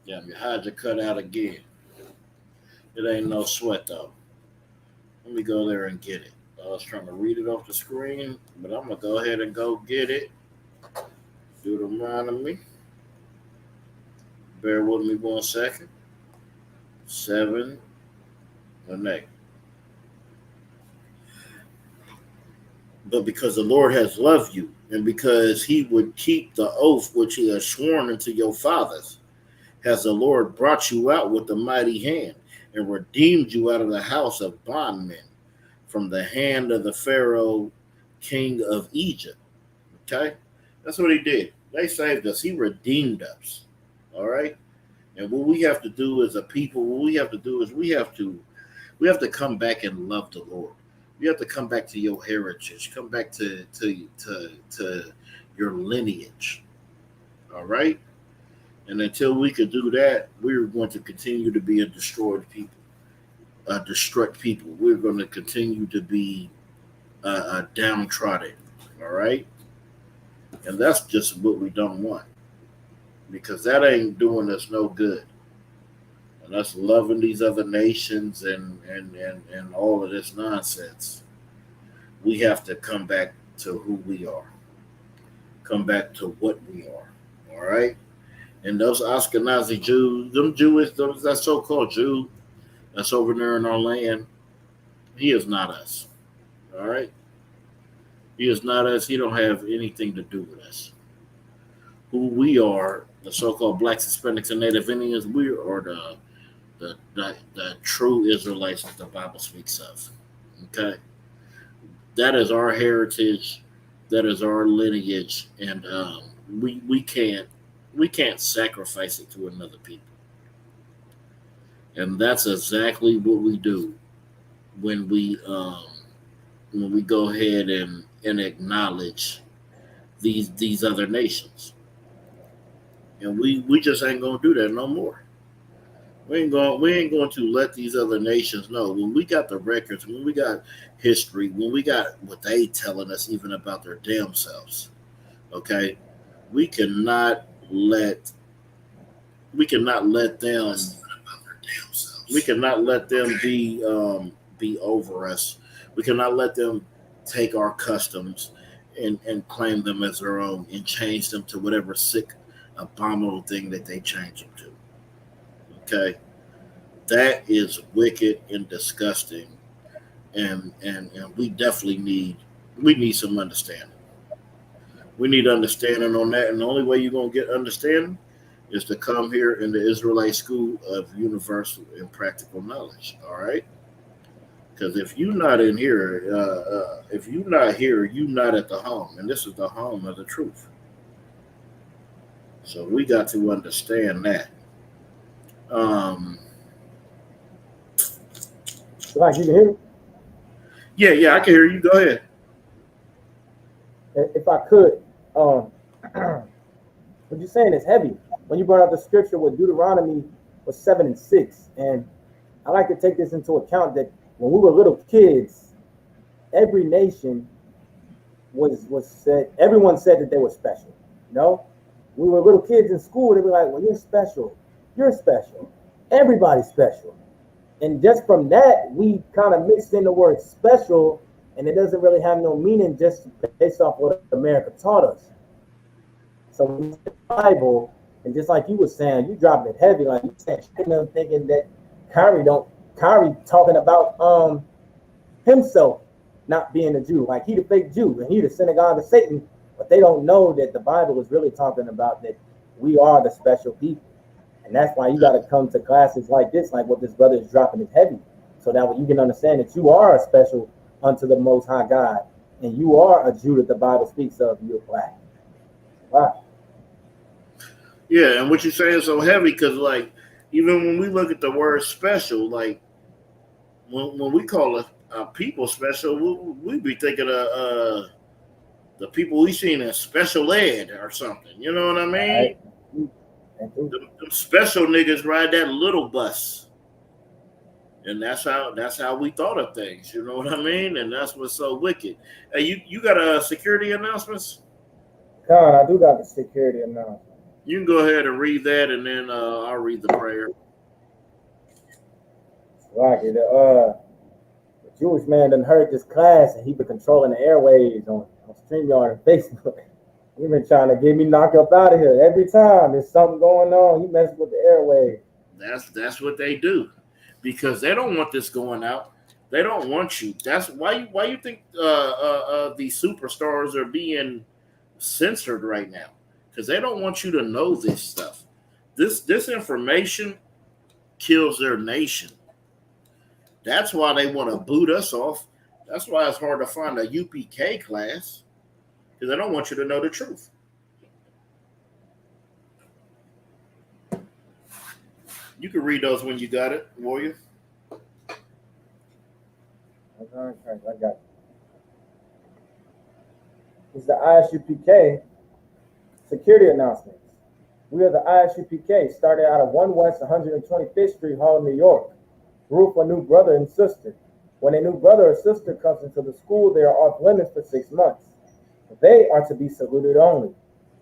Yeah, your hydra cut out again. It ain't no sweat, though. Let me go there and get it. I was trying to read it off the screen, but I'm going to go ahead and go get it. Deuteronomy. Bear with me 1 second. 7 and 8. But because the Lord has loved you, and because he would keep the oath which he has sworn unto your fathers, has the Lord brought you out with a mighty hand, and redeemed you out of the house of bondmen, from the hand of the Pharaoh, king of Egypt. Okay? That's what he did. They saved us. He redeemed us. All right? And what we have to do as a people, what we have to do is we have to come back and love the Lord. You have to come back to your heritage. Come back to your lineage. All right? And until we could do that, we're going to continue to be a destroyed people, a destruct people. We're going to continue to be downtrodden. All right? And that's just what we don't want, because that ain't doing us no good. And us loving these other nations and all of this nonsense, we have to come back to who we are. Come back to what we are. All right? And those Ashkenazi Jews, them Jewish, that so-called Jew that's over there in our land, he is not us. All right? He is not us. He don't have anything to do with us. Who we are, the so-called Blacks, Hispanics, and Native Indians, we are the true Israelites that the Bible speaks of. Okay? That is our heritage. That is our lineage. And we can't sacrifice it to another people. And that's exactly what we do when we go ahead and acknowledge these other nations. And we just ain't gonna do that no more. We ain't going to let these other nations know. When we got the records, when we got history, when we got what they telling us even about their damn selves, okay, we cannot let them be over us. We cannot let them take our customs and claim them as their own and change them to whatever sick, abominable thing that they change them to. Okay, that is wicked and disgusting, and we definitely need some understanding. We need understanding on that, and the only way you're gonna get understanding is to come here in the Israelite School of Universal and Practical Knowledge. All right, because if you're not in here, if you're not here, you're not at the home, and this is the home of the truth. So we got to understand that. Like, you can hear me? Yeah, I can hear you. Go ahead. If I could, what you're saying is heavy. When you brought up the scripture with Deuteronomy was 7 and 6, and I like to take this into account that when we were little kids, every nation was said. Everyone said that they were special. You know, we were little kids in school. They were like, "Well, you're special. You're special. Everybody's special." And just from that, we kind of mixed in the word special, and it doesn't really have no meaning just based off what America taught us. So when you the Bible, and just like you were saying, you dropping it heavy, like you said, thinking that Kyrie talking about himself not being a Jew, like he the fake Jew and he the synagogue of Satan, but they don't know that the Bible is really talking about that we are the special people. And that's why you got to come to classes like this, like what this brother is dropping is heavy, so that way you can understand that you are a special unto the Most High God, and you are a Jew that the Bible speaks of. You're black. Wow. Yeah, and what you're saying is so heavy because, like, even when we look at the word special, like when we call a people special, we be thinking of the people we seen in special ed or something. You know what I mean? Right. Them special niggas ride that little bus. And that's how we thought of things, you know what I mean? And that's what's so wicked. Hey, you got a security announcements? Con, I do got the security announcement. You can go ahead and read that, and then I'll read the prayer. Rocky, the Jewish man done heard this class, and he been controlling the airwaves on StreamYard and Facebook. He been trying to get me knocked up out of here every time. There's something going on. He messes with the airwaves. That's what they do, because they don't want this going out. They don't want you. That's why you think these superstars are being censored right now, because they don't want you to know this stuff. This information kills their nation. That's why they want to boot us off. That's why it's hard to find a UPK class, because they don't want you to know the truth. You can read those when you got it, warrior. I got it. It's the ISUPK security announcements. We are the ISUPK, started out of 1 West 125th Street, Harlem, New York. Group for new brother and sister. When a new brother or sister comes into the school, they are off limits for 6 months. They are to be saluted only.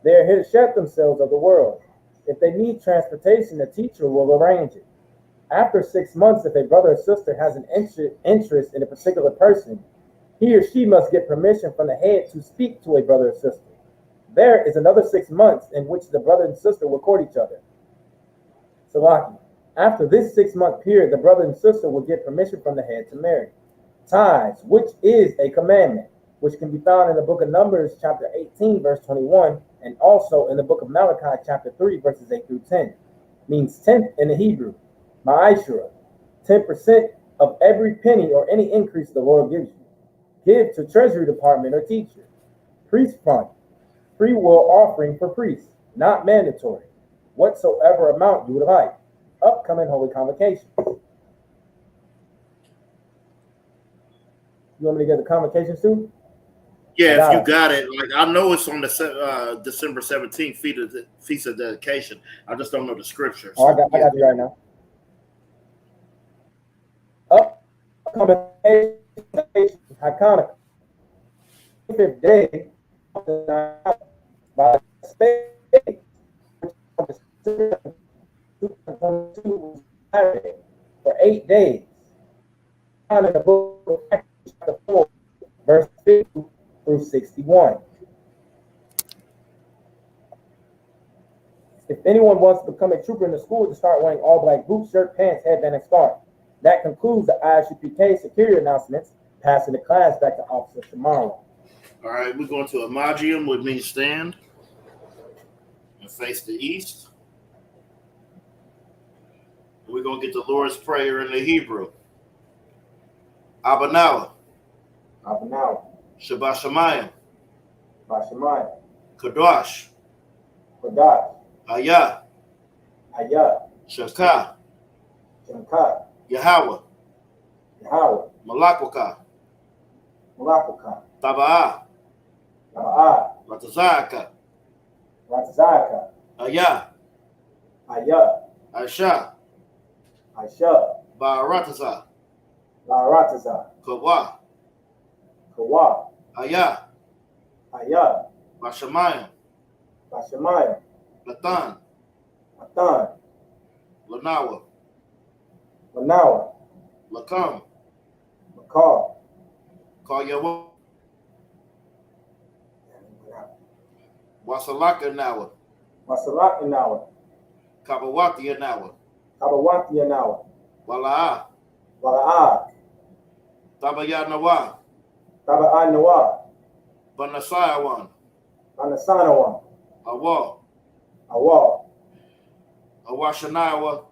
They are here to shed themselves of the world. If they need transportation, the teacher will arrange it. After 6 months, if a brother or sister has an interest in a particular person, he or she must get permission from the head to speak to a brother or sister. There is another 6 months in which the brother and sister will court each other. Salaki. After this 6-month period, the brother and sister will get permission from the head to marry. Tithes, which is a commandment, which can be found in the book of Numbers, chapter 18, verse 21, and also in the book of Malachi, chapter 3, verses 8 through 10, means tenth in the Hebrew, ma'ashura, 10% of every penny or any increase the Lord gives you. Give to Treasury Department or teacher. Priest fund, free will offering for priests, not mandatory, whatsoever amount you would like. Upcoming holy convocation. You want me to get the convocations too? Yeah, if you got it. Like, I know it's on the December 17th feast of dedication. I just don't know the scripture. So, I got you right now. Upcoming iconic 5th day by space. For 8 days. Found in the book of Acts, chapter 4, verse 50 through 61. If anyone wants to become a trooper in the school, to start wearing all black boots, shirt, pants, headband, and scarf. That concludes the ISUPK security announcements. Passing the class back to Officer Shamara. All right, we're going to Amagium with me stand and face the east. We're going to get the Lord's Prayer in the Hebrew. Abanawa. Abanawa. Shabbat Shemayim. Bashamayim. Kadosh. Kadosh. Ayah. Ayah. Shakah. Shakah. Yahweh. Yahweh. Malakwaka. Malakwaka. Taba'ah. Taba'ah. Ratazaka. Ratazaka. Ayah. Ayah. Aisha. Aisha. Ba'arataza. Ba'arataza. Kawa. Kawa. Ayah. Ayah. Bashamayim. Bashamayim. Latan. Latan. Lanawa. Lanawa. Lakam. Lakar. Call Yahweh. Wasalaka Nawa. Wasalaka Nawa. Kabawati Nawa. Kabawati Nawa. Wala'ah. Wala'ah. Tabaya Nawa. Tabaya Nawa. Banasayawan. Banasanawan. Awa. Awa. Awashanawa.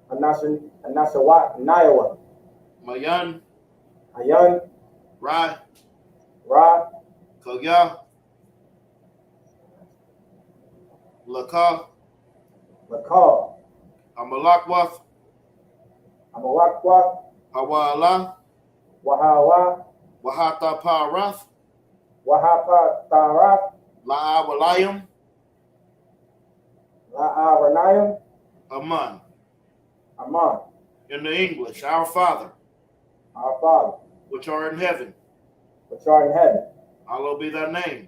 Anasawat Nayawa. Mayan. Ayan. Ra. Ra. Kaya. Laka. Lakar. Amalakwath. Amalakwath. Hawala. Wahawa. Wahata Parath. Wahapatarak, La'awalayim, La'aranayim, Aman. Aman, In the English, our Father, our Father, which art in heaven, which art in heaven, hallowed be thy name.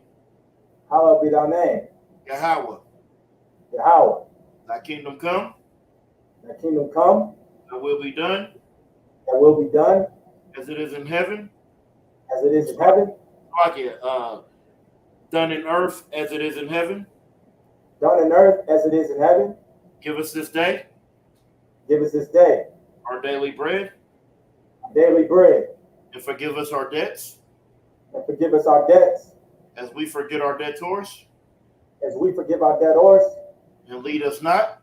hallowed be thy name. Yahweh, Yahweh, thy kingdom come, thy kingdom come, thy will be done, thy will be done, as it is in heaven, as it is in heaven, like it, done in earth as it is in heaven. done in earth as it is in heaven. Give us this day Give us this day our daily bread, our daily bread, and forgive us our debts, and forgive us our debts, as we forget our debtors, as we forgive our debtors, and lead us not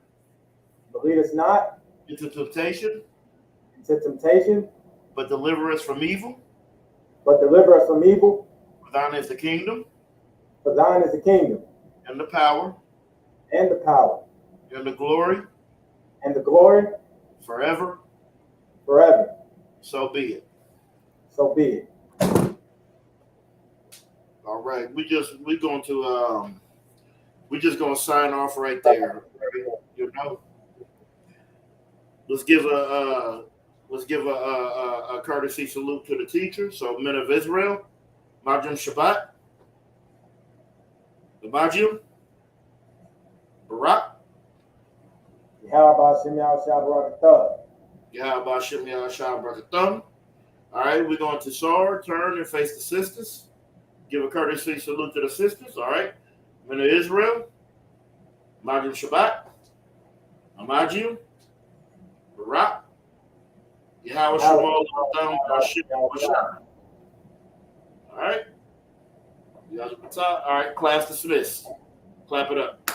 but lead us not into temptation, into temptation, but deliver us from evil. but deliver us from evil. For thine is the kingdom, For thine is the kingdom, and the power, and the power, and the glory, and the glory, forever. forever. So be it. So be it. All right, we just gonna sign off right there. You know, let's give a courtesy salute to the teacher. So, men of Israel, Majim Shabbat, the Majim, Barak, Yahweh Shem Yahweh Yahweh Shem Yahshua Barakatham. All right, we're going to Sar, turn and face the sisters. Give a courtesy salute to the sisters. All right, men of Israel, Majim Shabbat, Amajim, Barak, Yahweh Shemol Hashem Yahweh. All right. All right, class dismissed. Clap it up.